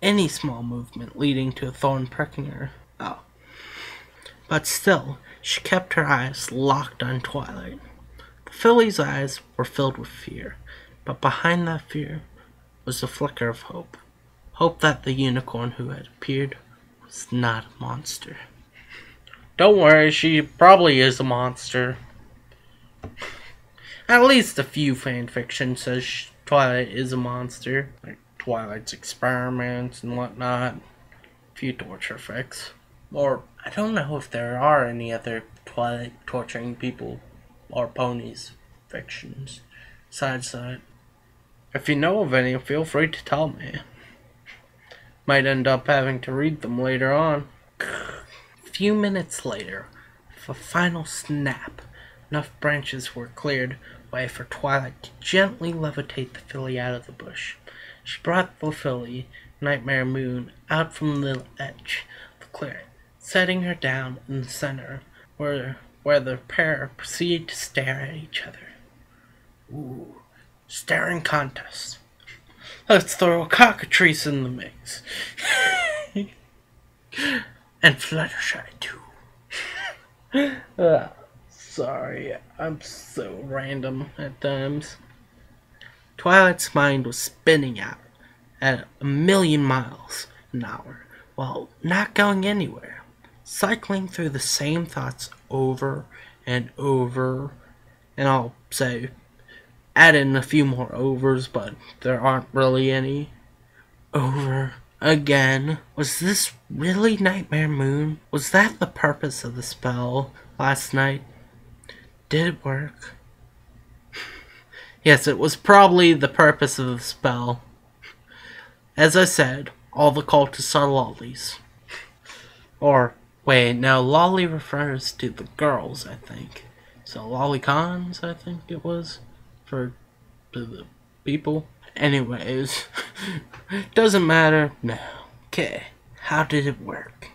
Any small movement leading to a thorn pricking her. Oh. But still, she kept her eyes locked on Twilight. The filly's eyes were filled with fear, but behind that fear was a flicker of hope. Hope that the unicorn who had appeared was not a monster. Don't worry, she probably is a monster. At least a few fanfiction says Twilight is a monster, like Twilight's experiments and whatnot. A few torture fics. Or, I don't know if there are any other Twilight torturing people or ponies fictions besides that. If you know of any, feel free to tell me. Might end up having to read them later on. A few minutes later, with a final snap, enough branches were cleared way for Twilight to gently levitate the filly out of the bush. She brought the filly, Nightmare Moon, out from the edge of the clearing, setting her down in the center, where the pair proceeded to stare at each other. Ooh, staring contest. Let's throw a cockatrice in the mix. And Fluttershy, too. Sorry, I'm so random at times. Twilight's mind was spinning out at 1,000,000 miles an hour, while not going anywhere, cycling through the same thoughts over and over, and I'll say, add in a few more overs, but there aren't really any. Over again. Was this really Nightmare Moon? Was that the purpose of the spell last night? Did it work? Yes, it was probably the purpose of the spell. As I said, all the cultists are lollies. Or, wait, no, lolly refers to the girls, I think. So lollicons, I think it was, for the people. Anyways, doesn't matter now. Okay, how did it work?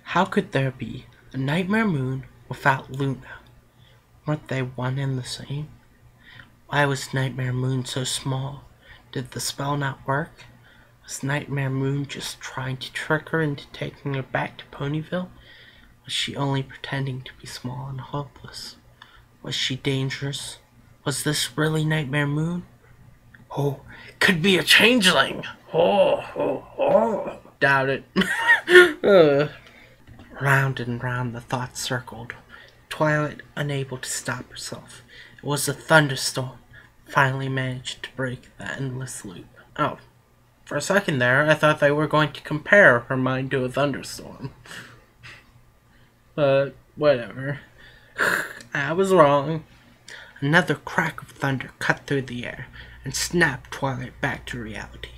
How could there be a nightmare moon without Luna? Weren't they one and the same? Why was Nightmare Moon so small? Did the spell not work? Was Nightmare Moon just trying to trick her into taking her back to Ponyville? Was she only pretending to be small and helpless? Was she dangerous? Was this really Nightmare Moon? Oh, it could be a changeling! Oh. Doubt it. Round and round the thoughts circled, Twilight unable to stop herself. It was a thunderstorm. Finally managed to break the endless loop. Oh, for a second there, I thought they were going to compare her mind to a thunderstorm. But, whatever. I was wrong. Another crack of thunder cut through the air and snapped Twilight back to reality.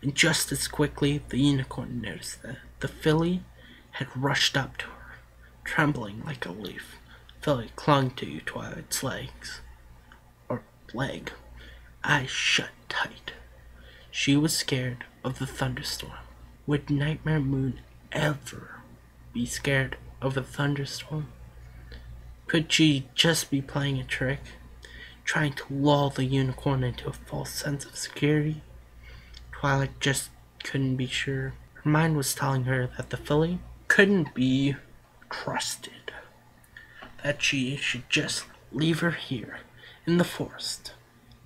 And just as quickly, the unicorn noticed that the filly had rushed up to her, trembling like a leaf. Filly clung to Twilight's legs. Or leg. Eyes shut tight. She was scared of the thunderstorm. Would Nightmare Moon ever be scared of a thunderstorm? Could she just be playing a trick? Trying to lull the unicorn into a false sense of security? Twilight just couldn't be sure. Her mind was telling her that the filly couldn't be trusted. That she should just leave her here, in the forest.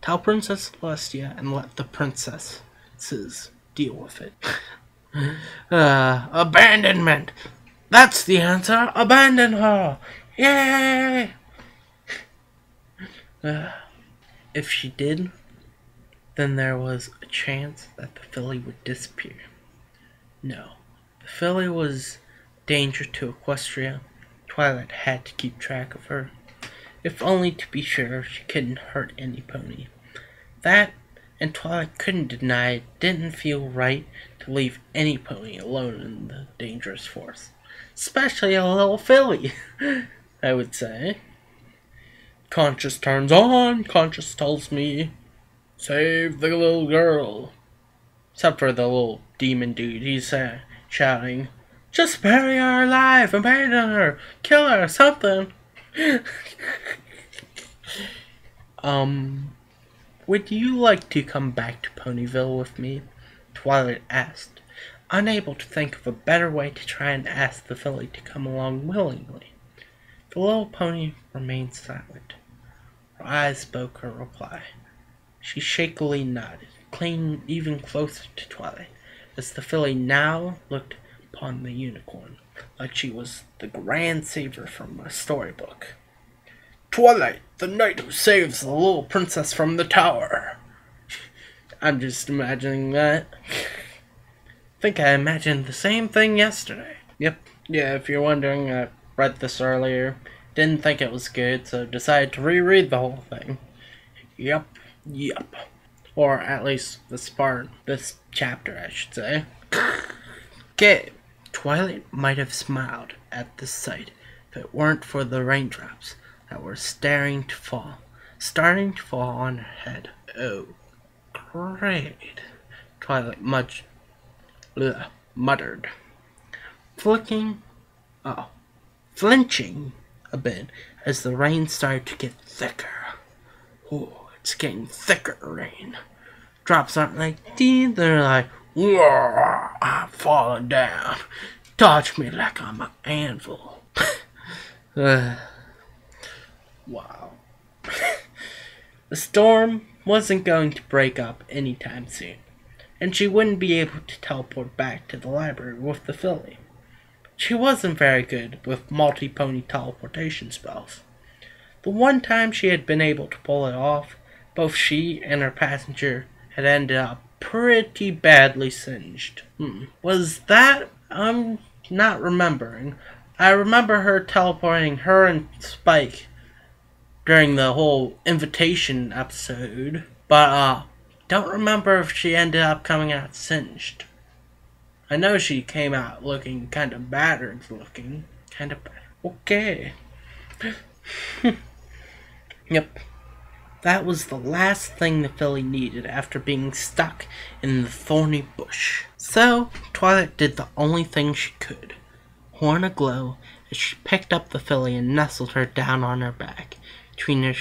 Tell Princess Celestia and let the princesses deal with it. Abandonment! That's the answer! Abandon her! Yay! If she did, then there was a chance that the filly would disappear. No, the filly was danger to Equestria. Twilight had to keep track of her, if only to be sure she couldn't hurt any pony. That, and Twilight couldn't deny it didn't feel right to leave any pony alone in the dangerous forest. Especially a little filly, I would say. Conscience turns on, conscience tells me, save the little girl. Except for the little demon dude, he's shouting, just bury her alive, abandon her, kill her, something. Would you like to come back to Ponyville with me? Twilight asked, unable to think of a better way to try and ask the filly to come along willingly. The little pony remained silent. Her eyes spoke her reply. She shakily nodded, clinging even closer to Twilight, as the filly now looked upon the unicorn, like she was the grand savior from a storybook. Twilight, the knight who saves the little princess from the tower. I'm just imagining that. I think I imagined the same thing yesterday. Yep, yeah, if you're wondering, I read this earlier. Didn't think it was good, so decided to reread the whole thing. Yep. Or at least this chapter, I should say. Okay, Twilight might have smiled at this sight if it weren't for the raindrops that were starting to fall on her head. Oh, great, Twilight muttered, flinching a bit as the rain started to get thicker. Oh, it's getting thicker rain. Drops aren't like teeth, they're like, whoa, I'm falling down. Touch me like I'm an anvil. Wow. The storm wasn't going to break up anytime soon, and she wouldn't be able to teleport back to the library with the filly. She wasn't very good with multi-pony teleportation spells. The one time she had been able to pull it off, both she and her passenger had ended up pretty badly singed. Was that? I'm not remembering. I remember her teleporting her and Spike during the whole invitation episode. But, don't remember if she ended up coming out singed. I know she came out looking kind of battered looking. Kind of battered. Okay. Yep. That was the last thing the filly needed after being stuck in the thorny bush. So, Twilight did the only thing she could. Horn aglow as she picked up the filly and nestled her down on her back, between her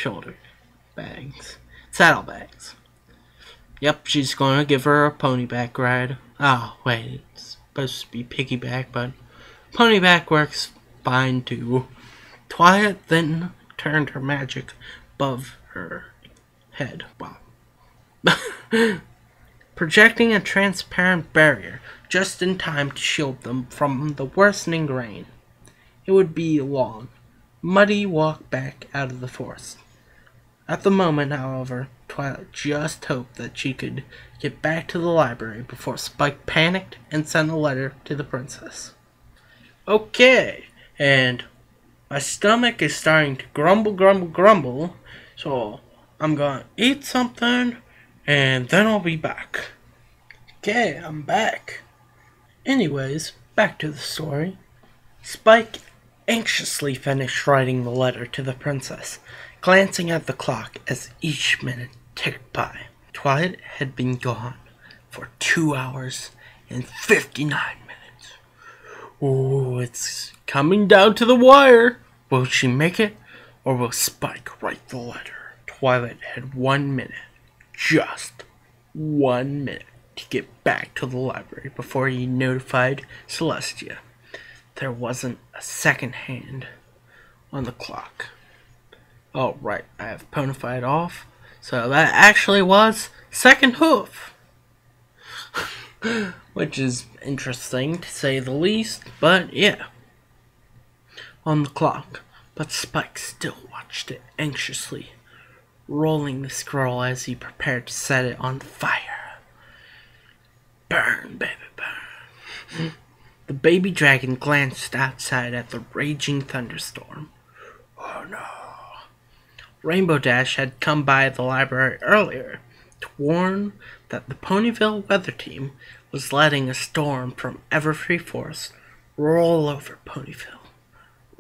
saddlebags. Yep, she's going to give her a ponyback ride. Oh, wait, it's supposed to be piggyback, but ponyback works fine too. Twilight then turned her magic above her head. Wow. Projecting a transparent barrier just in time to shield them from the worsening rain. It would be a long, muddy walk back out of the forest. At the moment, however, Twilight just hoped that she could get back to the library before Spike panicked and sent a letter to the princess. Okay, and my stomach is starting to grumble, so I'm gonna eat something, and then I'll be back. Okay, I'm back. Anyways, back to the story. Spike anxiously finished writing the letter to the princess, glancing at the clock as each minute ticked by. Twilight had been gone for 2 hours and 59 minutes. Oh, it's coming down to the wire. Will she make it, or will Spike write the letter? Twilight had 1 minute, just 1 minute, to get back to the library before he notified Celestia. There wasn't a second hand on the clock. Oh, right, I have ponified off, so that actually was second hoof. Which is interesting, to say the least, but yeah. On the clock, but Spike still watched it anxiously, rolling the scroll as he prepared to set it on fire. Burn, baby, burn. The baby dragon glanced outside at the raging thunderstorm. Oh no. Rainbow Dash had come by the library earlier to warn that the Ponyville weather team was letting a storm from Everfree Forest roll over Ponyville.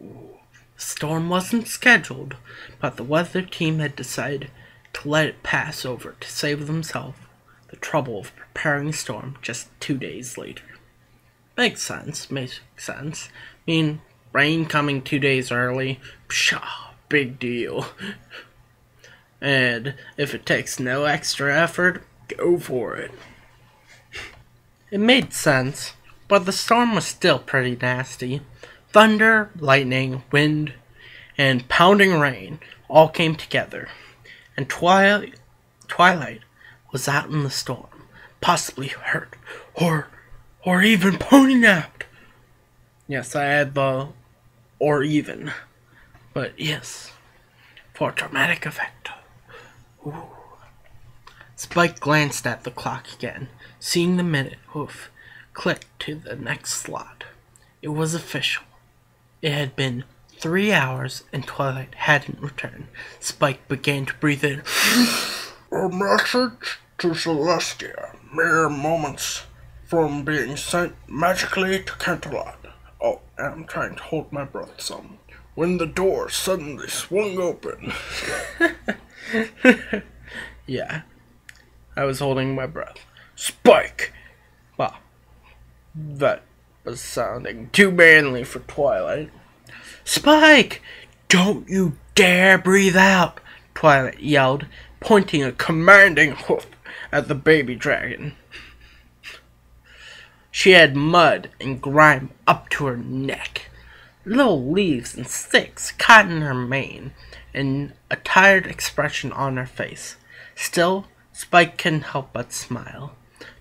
Ooh. The storm wasn't scheduled, but the weather team had decided to let it pass over to save themselves the trouble of preparing a storm just 2 days later. Makes sense. I mean, rain coming 2 days early, pshaw, big deal. And if it takes no extra effort, go for it. It made sense, but the storm was still pretty nasty. Thunder, lightning, wind, and pounding rain all came together, and Twilight was out in the storm, possibly hurt, or even pony-napped. Yes, I had the or even, but yes, for dramatic effect. Ooh. Spike glanced at the clock again, seeing the minute hoof click to the next slot. It was official. It had been 3 hours and Twilight hadn't returned. Spike began to breathe in. A message to Celestia, mere moments from being sent magically to Canterlot. Oh, and I'm trying to hold my breath some, when the door suddenly swung open. Yeah, I was holding my breath. Spike! Wow, that was sounding too manly for Twilight. Spike! Don't you dare breathe out! Twilight yelled, pointing a commanding hoof at the baby dragon. She had mud and grime up to her neck, little leaves and sticks caught in her mane, and a tired expression on her face. Still, Spike couldn't help but smile,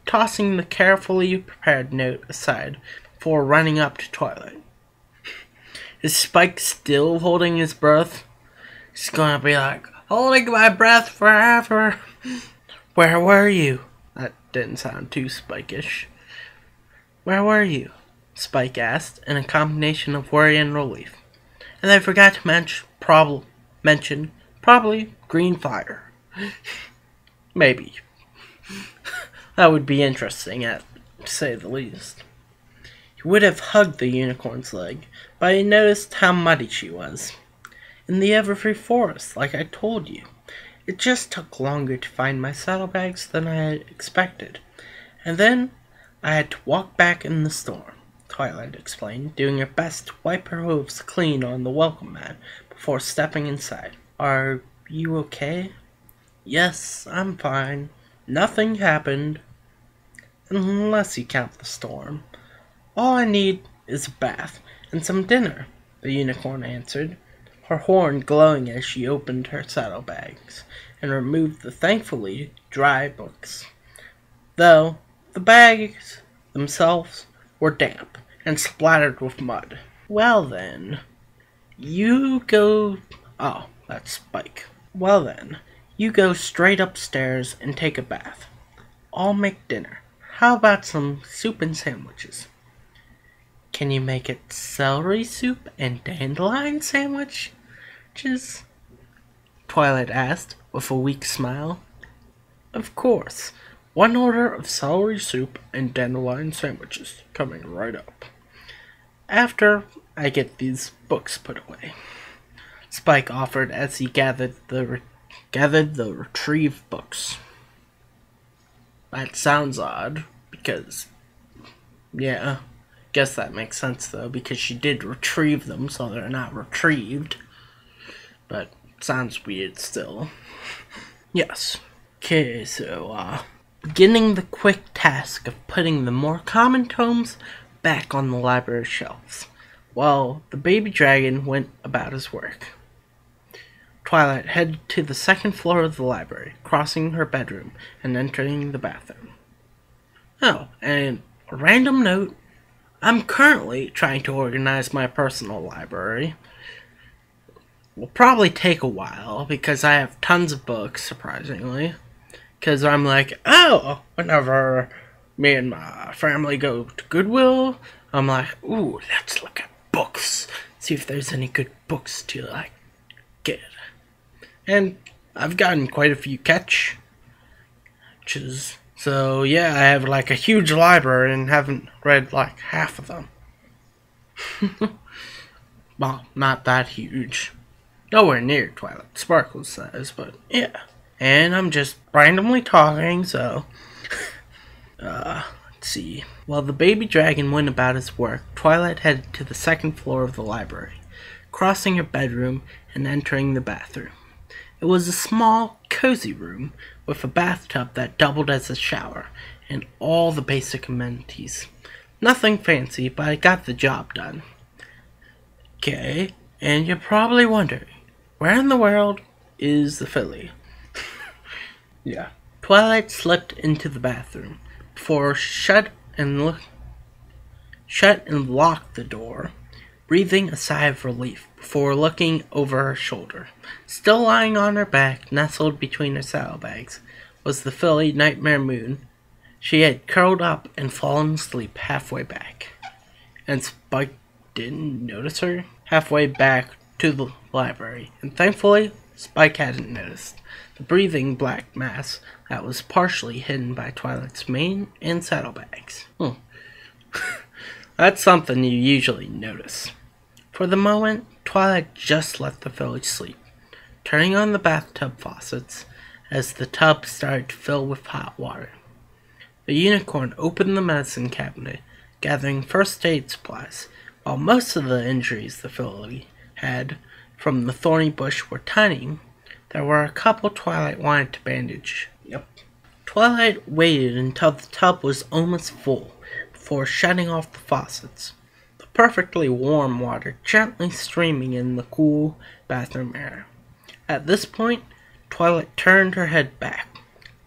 tossing the carefully prepared note aside before running up to Twilight. Is Spike still holding his breath? He's gonna be like, holding my breath forever. Where were you? That didn't sound too Spike-ish. Where were you? Spike asked, in a combination of worry and relief. And I forgot to mention Probably green fire. Maybe. That would be interesting, to say the least. He would have hugged the unicorn's leg, but he noticed how muddy she was. In the everfree forest, like I told you. It just took longer to find my saddlebags than I had expected. And then I had to walk back in the storm, Twilight explained, doing her best to wipe her hooves clean on the welcome mat before stepping inside. Are you okay? Yes, I'm fine. Nothing happened. Unless you count the storm. All I need is a bath and some dinner, the unicorn answered, her horn glowing as she opened her saddlebags and removed the thankfully dry books. Though the bags themselves were damp and splattered with mud. Well then, you go... Oh, that's Spike. Well then, you go straight upstairs and take a bath. I'll make dinner. How about some soup and sandwiches? Can you make it celery soup and dandelion sandwiches? Twilight asked, with a weak smile. Of course. 1 order of celery soup and dandelion sandwiches, coming right up. After I get these books put away, Spike offered as he gathered the retrieved books. That sounds odd, because, yeah, guess that makes sense though, because she did retrieve them, so they're not retrieved. But, sounds weird still. Yes. Okay, so, beginning the quick task of putting the more common tomes back on the library shelves, while the baby dragon went about his work. Twilight headed to the 2nd floor of the library, crossing her bedroom and entering the bathroom. Oh, and a random note, I'm currently trying to organize my personal library. Will probably take a while, because I have tons of books, surprisingly. Because I'm like, oh, whenever me and my family go to Goodwill, I'm like, ooh, let's look at books. See if there's any good books to, like, get. And I've gotten quite a few catches. So, yeah, I have, like, a huge library and haven't read, like, half of them. Well, not that huge. Nowhere near Twilight Sparkle's size, but, yeah. And I'm just randomly talking, so... let's see. While the baby dragon went about his work, Twilight headed to the 2nd floor of the library, crossing her bedroom and entering the bathroom. It was a small, cozy room with a bathtub that doubled as a shower and all the basic amenities. Nothing fancy, but it got the job done. Okay, and you're probably wondering, where in the world is the filly? Yeah. Twilight slipped into the bathroom before shut and locked the door, breathing a sigh of relief before looking over her shoulder. Still lying on her back, nestled between her saddlebags, was the filly Nightmare Moon. She had curled up and fallen asleep halfway back, and Spike didn't notice her halfway back to the library, and thankfully Spike hadn't noticed the breathing black mass that was partially hidden by Twilight's mane and saddlebags. That's something you usually notice. For the moment, Twilight just let the filly sleep, turning on the bathtub faucets as the tub started to fill with hot water. The unicorn opened the medicine cabinet, gathering first aid supplies, while most of the injuries the filly had from the thorny bush were tiny. There were a couple Twilight wanted to bandage. Twilight waited until the tub was almost full before shutting off the faucets, the perfectly warm water gently streaming in the cool bathroom air. At this point, Twilight turned her head back,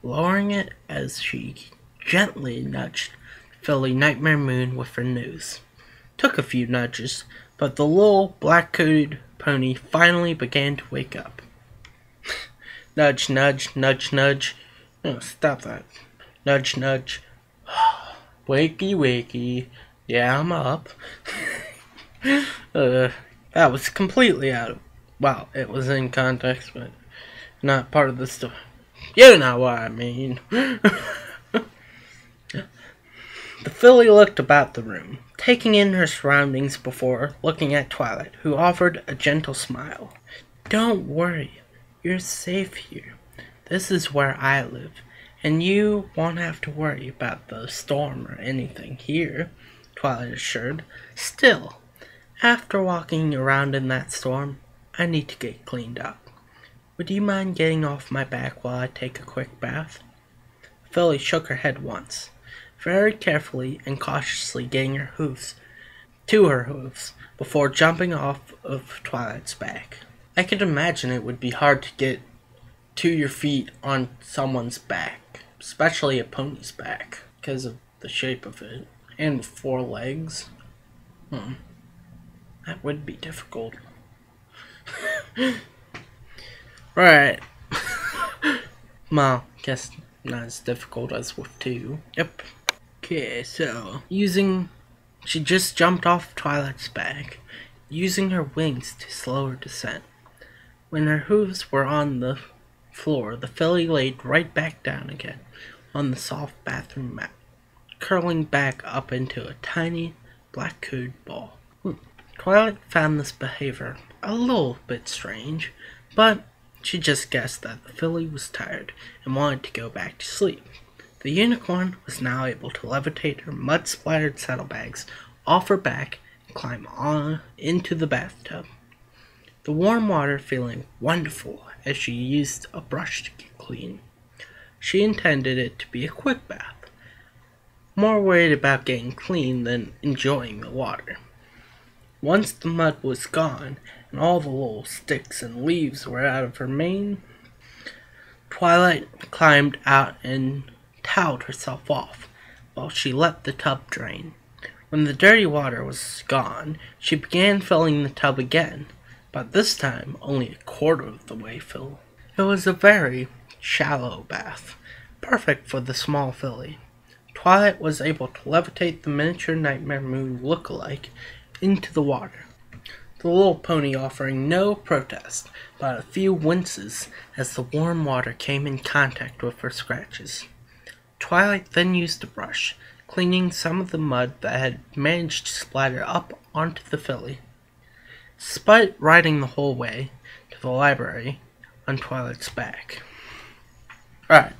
lowering it as she gently nudged filly Nightmare Moon with her nose. Took a few nudges, but the little black-coated pony finally began to wake up. Nudge, nudge, nudge, nudge. No, stop that. Nudge, nudge. Wakey, wakey. Yeah, I'm up. That was completely out of... Well, it was in context, but... Not part of the story. You know what I mean. The filly looked about the room, taking in her surroundings before looking at Twilight, who offered a gentle smile. Don't worry, you're safe here. This is where I live, and you won't have to worry about the storm or anything here, Twilight assured. Still, after walking around in that storm, I need to get cleaned up. Would you mind getting off my back while I take a quick bath? Philly shook her head once, very carefully and cautiously getting her hooves before jumping off of Twilight's back. I could imagine it would be hard to get to your feet on someone's back, especially a pony's back, because of the shape of it, and with 4 legs. That would be difficult. Right. Well, guess not as difficult as with 2. Yep. Okay, so she just jumped off Twilight's back, using her wings to slow her descent. When her hooves were on the floor, the filly laid right back down again on the soft bathroom mat, curling back up into a tiny black-coated ball. Twilight found this behavior a little bit strange, but she just guessed that the filly was tired and wanted to go back to sleep. The unicorn was now able to levitate her mud-splattered saddlebags off her back and climb on into the bathtub, the warm water feeling wonderful as she used a brush to get clean. She intended it to be a quick bath, more worried about getting clean than enjoying the water. Once the mud was gone and all the little sticks and leaves were out of her mane, Twilight climbed out and toweled herself off while she let the tub drain. When the dirty water was gone, she began filling the tub again, but this time only a quarter of the way full. It was a very shallow bath, perfect for the small filly. Twilight was able to levitate the miniature Nightmare Moon look-alike into the water, the little pony offering no protest, but a few winces as the warm water came in contact with her scratches. Twilight then used a brush, cleaning some of the mud that had managed to splatter up onto the filly. Despite riding the whole way to the library on Twilight's back. Right.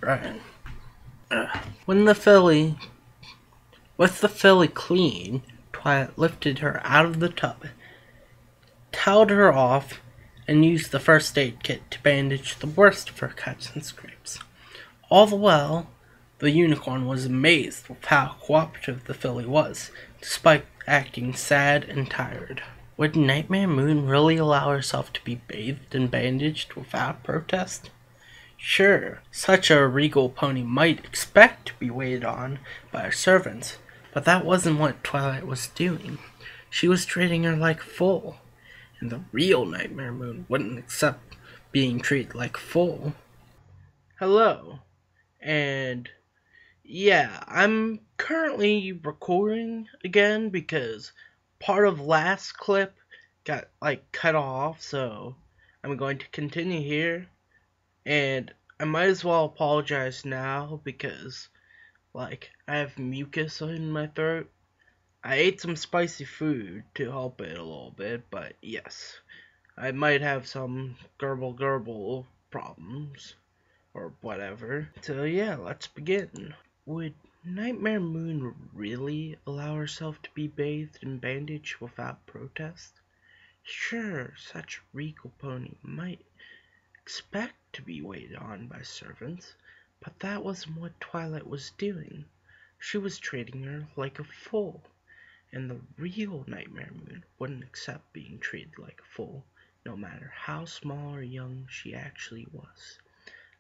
With the filly clean, Twilight lifted her out of the tub, toweled her off, and used the first aid kit to bandage the worst of her cuts and scrapes. All the while, the unicorn was amazed with how cooperative the filly was, despite acting sad and tired. Would Nightmare Moon really allow herself to be bathed and bandaged without protest? Sure, such a regal pony might expect to be waited on by her servants, but that wasn't what Twilight was doing. She was treating her like a fool, and the real Nightmare Moon wouldn't accept being treated like a fool. Hello, and yeah, I'm currently recording again because part of last clip got cut off, so I'm going to continue here, and I might as well apologize now because I have mucus in my throat. I ate some spicy food to help it a little bit, but yes, I might have some gurgle problems or whatever. So yeah, let's begin. Would Nightmare Moon really allow herself to be bathed and bandaged without protest? Sure, such a regal pony might expect to be waited on by servants, but that wasn't what Twilight was doing. She was treating her like a fool, and the real Nightmare Moon wouldn't accept being treated like a fool, no matter how small or young she actually was.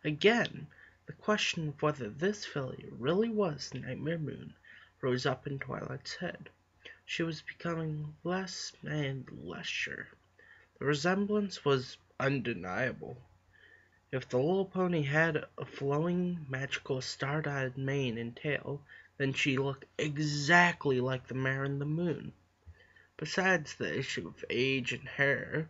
Again, the question of whether this filly really was Nightmare Moon rose up in Twilight's head. She was becoming less and less sure. The resemblance was undeniable. If the little pony had a flowing, magical, star-dotted mane and tail, then she looked exactly like the Mare in the Moon. Besides the issue of age and hair,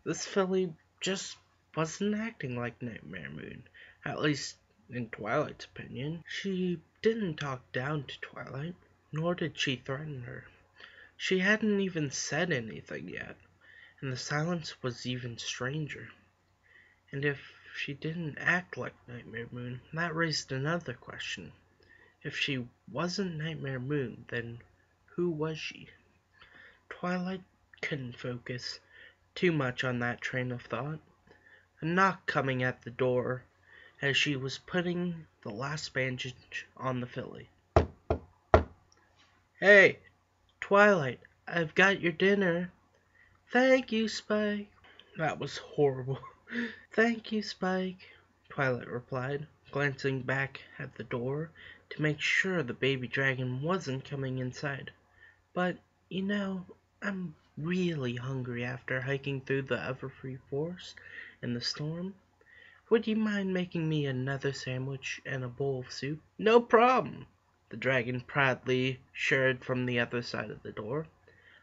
this filly just wasn't acting like Nightmare Moon, at least in Twilight's opinion. She didn't talk down to Twilight, nor did she threaten her. She hadn't even said anything yet, and the silence was even stranger. And if she didn't act like Nightmare Moon, that raised another question. If she wasn't Nightmare Moon, then who was she? Twilight couldn't focus too much on that train of thought. A knock coming at the door as she was putting the last bandage on the filly. "Hey, Twilight, I've got your dinner." "Thank you, Spike." That was horrible. "Thank you, Spike," Twilight replied, glancing back at the door to make sure the baby dragon wasn't coming inside. "But, I'm really hungry after hiking through the Everfree Forest in the storm. Would you mind making me another sandwich and a bowl of soup?" "No problem," the dragon proudly shouted from the other side of the door.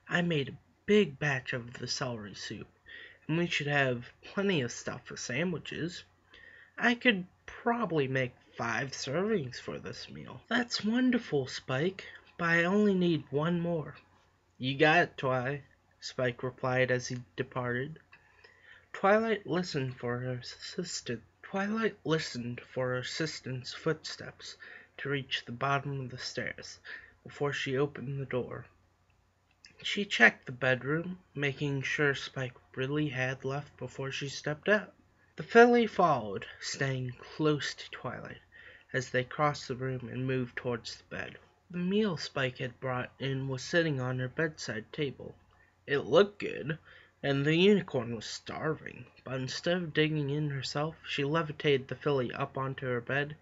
"I made a big batch of the celery soup, and we should have plenty of stuff for sandwiches. I could probably make 5 servings for this meal." "That's wonderful, Spike, but I only need one more." "You got it, Spike replied as he departed. Twilight listened for her assistant's footsteps to reach the bottom of the stairs before she opened the door. She checked the bedroom, making sure Spike really had left before she stepped out. The filly followed, staying close to Twilight as they crossed the room and moved towards the bed. The meal Spike had brought in was sitting on her bedside table. It looked good, and the unicorn was starving, but instead of digging in herself, she levitated the filly up onto her bed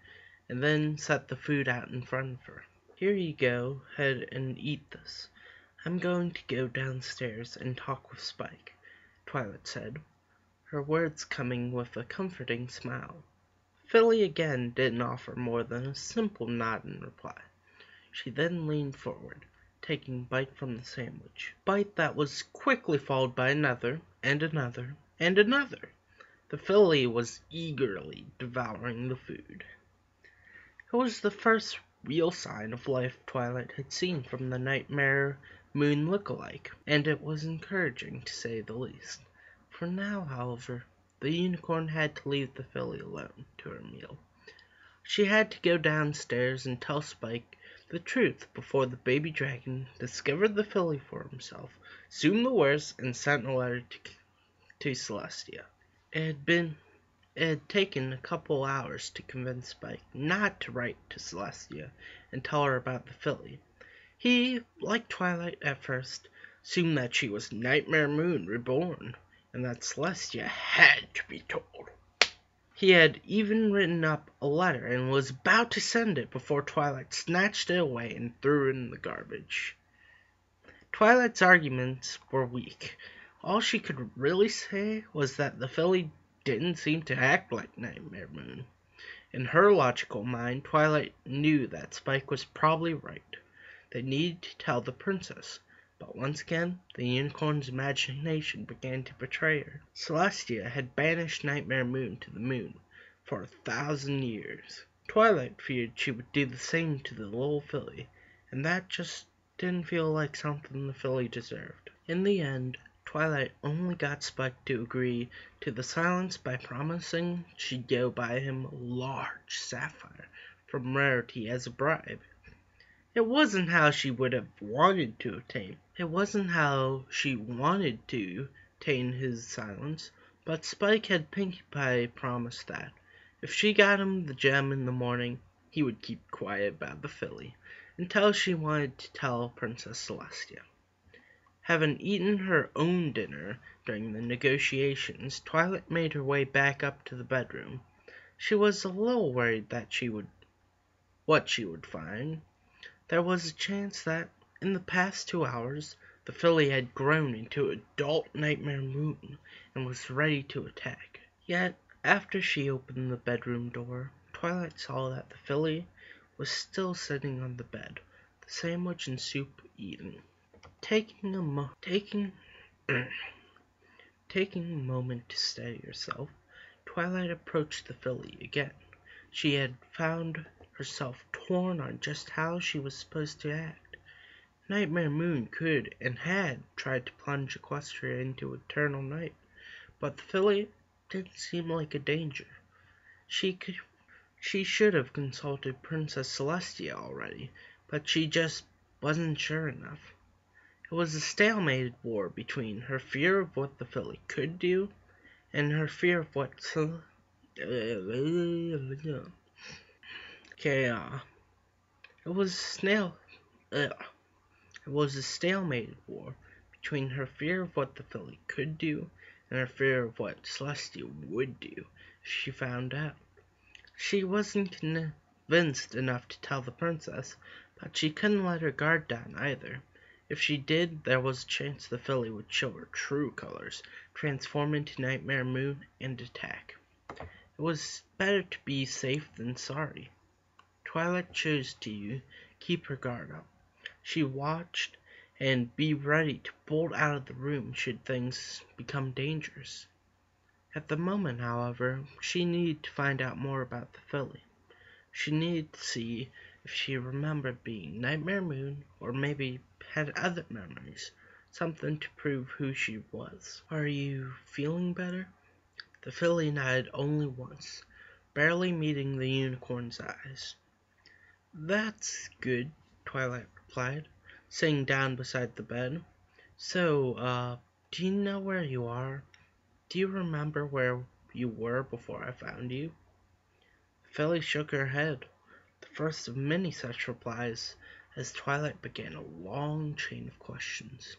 and then set the food out in front of her. "Here you go ahead and eat this. I'm going to go downstairs and talk with Spike," Twilight said, her words coming with a comforting smile. Filly again didn't offer more than a simple nod in reply. She then leaned forward, taking bite from the sandwich. Bite that was quickly followed by another, and another, and another. The filly was eagerly devouring the food. It was the first real sign of life Twilight had seen from the Nightmare Moon look-alike, and it was encouraging to say the least. For now, however, the unicorn had to leave the filly alone to her meal. She had to go downstairs and tell Spike the truth before the baby dragon discovered the filly for himself, assumed the worst, and sent a letter to Celestia. It had taken a couple hours to convince Spike not to write to Celestia and tell her about the filly. He, like Twilight at first, assumed that she was Nightmare Moon reborn, and that Celestia had to be told. He had even written up a letter and was about to send it before Twilight snatched it away and threw it in the garbage. Twilight's arguments were weak. All she could really say was that the filly didn't seem to act like Nightmare Moon. In her logical mind, Twilight knew that Spike was probably right. They needed to tell the princess. But once again, the unicorn's imagination began to betray her. Celestia had banished Nightmare Moon to the moon for 1,000 years. Twilight feared she would do the same to the little filly, and that just didn't feel like something the filly deserved. In the end, Twilight only got Spike to agree to the silence by promising she'd go buy him a large sapphire from Rarity as a bribe. It wasn't how she would have wanted to attain. It wasn't how she wanted to attain his silence, but Spike had Pinkie Pie promised that if she got him the gem in the morning, he would keep quiet about the filly until she wanted to tell Princess Celestia. Having eaten her own dinner during the negotiations, Twilight made her way back up to the bedroom. She was a little worried that what she would find. There was a chance that, in the past 2 hours, the filly had grown into adult Nightmare Moon and was ready to attack. Yet, after she opened the bedroom door, Twilight saw that the filly was still sitting on the bed, the sandwich and soup eaten. Taking a moment to steady herself, Twilight approached the filly again. She had found herself torn on just how she was supposed to act. Nightmare Moon could and had tried to plunge Equestria into eternal night, but the filly didn't seem like a danger. She should have consulted Princess Celestia already, but she just wasn't sure enough. It was a stalemated war between her fear of what the filly could do and her fear of what okay, it was it was a stalemated war between her fear of what the filly could do and her fear of what Celestia would do if she found out. She wasn't convinced enough to tell the princess, but she couldn't let her guard down either. If she did, there was a chance the filly would show her true colors, transform into Nightmare Moon, and attack. It was better to be safe than sorry. Twilight chose to keep her guard up. She watched and be ready to bolt out of the room should things become dangerous. At the moment, however, she needed to find out more about the filly. She needed to see if she remembered being Nightmare Moon or maybe had other memories, something to prove who she was. Are you feeling better? The filly nodded only once, barely meeting the unicorn's eyes. That's good, Twilight replied, sitting down beside the bed. So, do you know where you are? Do you remember where you were before I found you? Philly shook her head, the first of many such replies, as Twilight began a long chain of questions,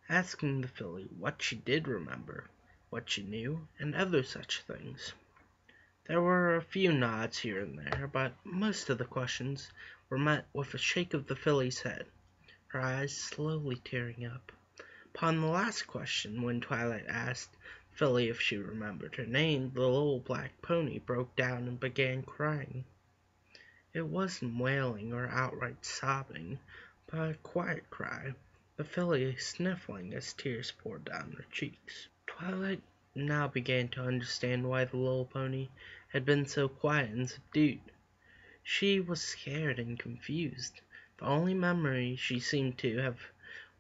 asking the filly what she did remember, what she knew, and other such things. There were a few nods here and there, but most of the questions were met with a shake of the filly's head, her eyes slowly tearing up. Upon the last question, when Twilight asked Philly if she remembered her name, the little black pony broke down and began crying. It wasn't wailing or outright sobbing, but a quiet cry, the filly sniffling as tears poured down her cheeks. Twilight now began to understand why the little pony had been so quiet and subdued. She was scared and confused. The only memories she seemed to have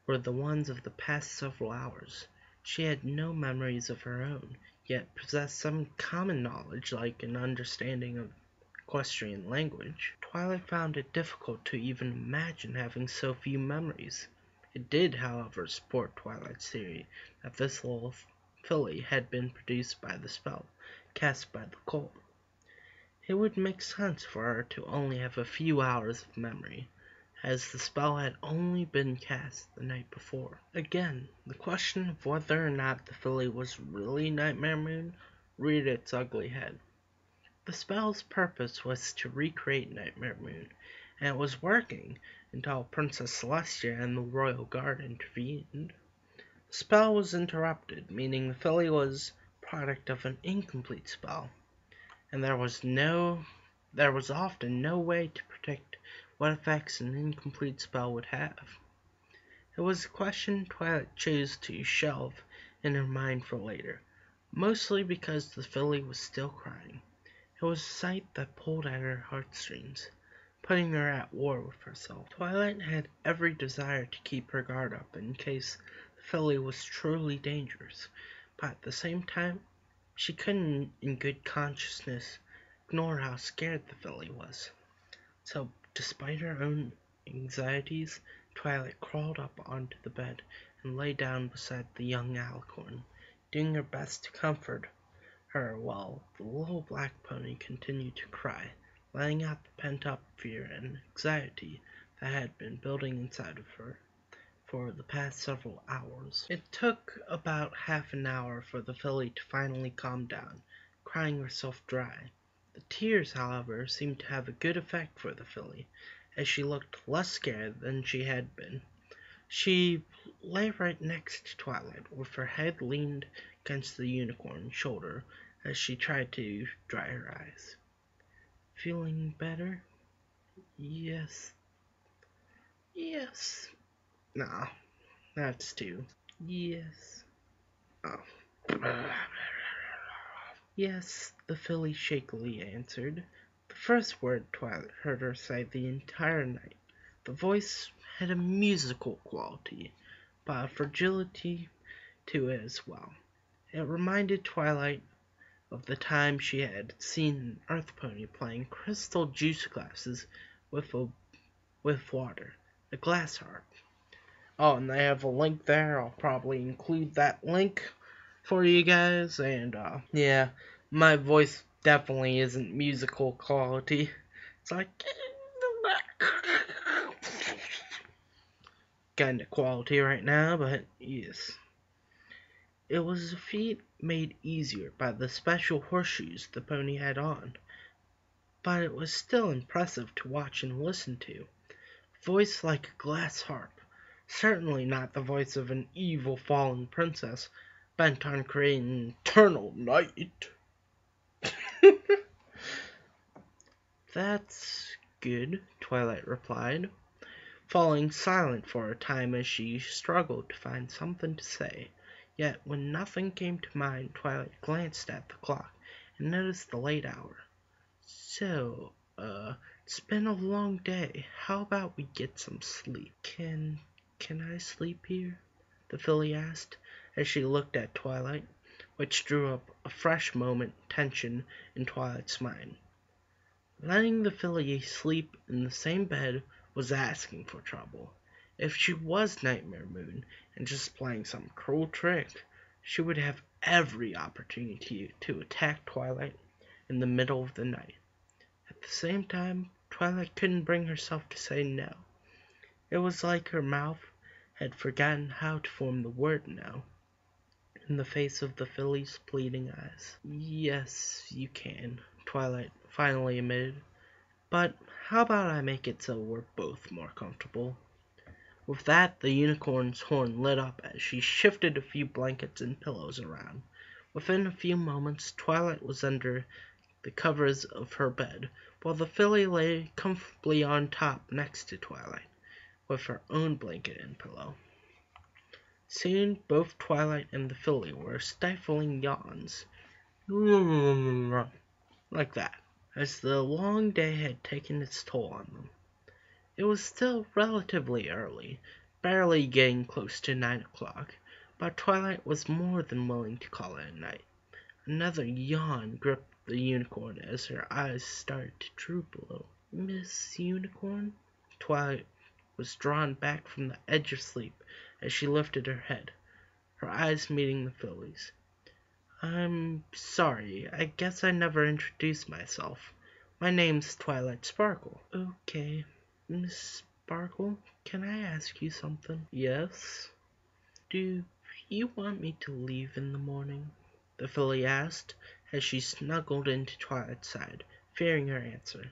were the ones of the past several hours. She had no memories of her own, yet possessed some common knowledge like an understanding of equestrian language. Twilight found it difficult to even imagine having so few memories. It did, however, support Twilight's theory that this little filly had been produced by the spell cast by the colt. It would make sense for her to only have a few hours of memory, as the spell had only been cast the night before. Again, the question of whether or not the filly was really Nightmare Moon reared its ugly head. The spell's purpose was to recreate Nightmare Moon, and it was working until Princess Celestia and the royal guard intervened. The spell was interrupted, meaning the filly was product of an incomplete spell, and there was often no way to predict what effects an incomplete spell would have. It was a question Twilight chose to shelve in her mind for later, mostly because the filly was still crying. It was a sight that pulled at her heartstrings, putting her at war with herself. Twilight had every desire to keep her guard up in case the filly was truly dangerous, but at the same time, she couldn't in good consciousness ignore how scared the filly was. So, despite her own anxieties, Twilight crawled up onto the bed and lay down beside the young alicorn, doing her best to comfort her while the little black pony continued to cry, letting out the pent-up fear and anxiety that had been building inside of her for the past several hours. It took about half an hour for the filly to finally calm down, crying herself dry. The tears, however, seemed to have a good effect for the filly, as she looked less scared than she had been. She lay right next to Twilight, with her head leaned against the unicorn's shoulder as she tried to dry her eyes. Feeling better? Yes. Yes. No, that's two. Yes. Oh. Yes, the filly shakily answered. The first word Twilight heard her say the entire night. The voice had a musical quality, but a fragility to it as well. It reminded Twilight of the time she had seen an earth pony playing crystal juice glasses with water, a glass harp. Oh, and they have a link there. I'll probably include that link for you guys. And yeah, my voice definitely isn't musical quality. It's like kind of quality right now, but yes. It was a feat made easier by the special horseshoes the pony had on, but it was still impressive to watch and listen to. Voice like a glass harp. Certainly not the voice of an evil fallen princess bent on creating eternal night. That's good, Twilight replied, falling silent for a time as she struggled to find something to say. Yet when nothing came to mind, Twilight glanced at the clock and noticed the late hour. So, it's been a long day. How about we get some sleep? Can I sleep here? The filly asked as she looked at Twilight, which drew up a fresh moment tension in Twilight's mind. Letting the filly sleep in the same bed was asking for trouble. If she was Nightmare Moon and just playing some cruel trick, she would have every opportunity to attack Twilight in the middle of the night. At the same time, Twilight couldn't bring herself to say no. It was like her mouth had forgotten how to form the word no in the face of the filly's pleading eyes. Yes, you can, Twilight finally admitted. But how about I make it so we're both more comfortable? With that, the unicorn's horn lit up as she shifted a few blankets and pillows around. Within a few moments, Twilight was under the covers of her bed, while the filly lay comfortably on top next to Twilight, with her own blanket and pillow. Soon both Twilight and the filly were stifling yawns, like that, as the long day had taken its toll on them. It was still relatively early, barely getting close to 9 o'clock, but Twilight was more than willing to call it a night. Another yawn gripped the unicorn as her eyes started to droop a little. Miss Unicorn? Twilight was drawn back from the edge of sleep as she lifted her head, her eyes meeting the filly's. I'm sorry, I guess I never introduced myself. My name's Twilight Sparkle. Okay, Miss Sparkle, can I ask you something? Yes? Do you want me to leave in the morning? The filly asked as she snuggled into Twilight's side, fearing her answer.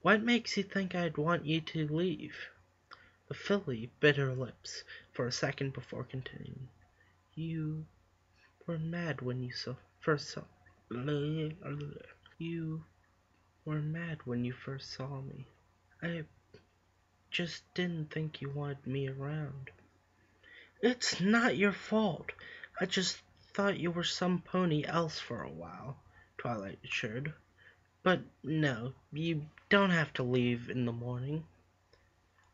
What makes you think I'd want you to leave? The filly bit her lips for a second before continuing. You were mad when you first saw you were mad when you first saw me. I just didn't think you wanted me around. It's not your fault. I just thought you were some pony else for a while, Twilight assured. But no, you don't have to leave in the morning.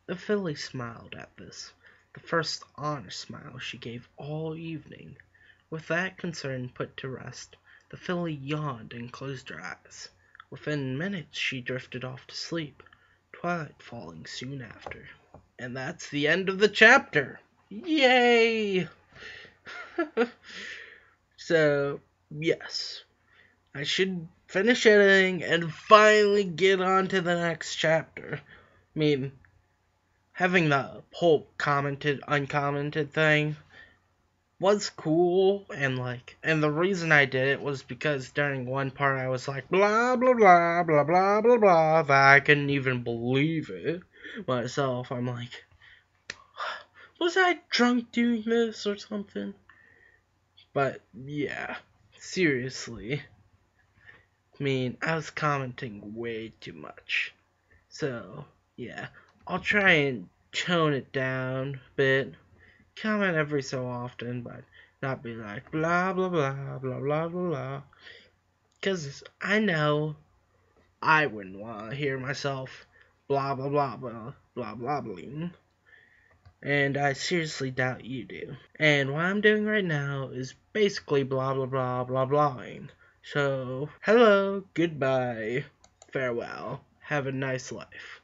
The filly smiled at this, the first honest smile she gave all evening. With that concern put to rest, the filly yawned and closed her eyes. Within minutes she drifted off to sleep, Twilight falling soon after. And that's the end of the chapter. Yay! So, yes, I should finish editing and finally get on to the next chapter. I mean, having the whole commented, uncommented thing was cool, and the reason I did it was because during one part I was like, blah, blah, blah, blah, blah, blah, blah, that I couldn't even believe it myself. I'm like, was I drunk doing this or something? But, yeah, seriously. I mean, I was commenting way too much. So, yeah, I'll try and tone it down a bit. Comment every so often, but not be like blah blah blah blah blah blah. Because I know I wouldn't want to hear myself blah blah blah blah blah blah blah. And I seriously doubt you do. And what I'm doing right now is basically blah blah blah blah blahing. So, hello, goodbye, farewell, have a nice life.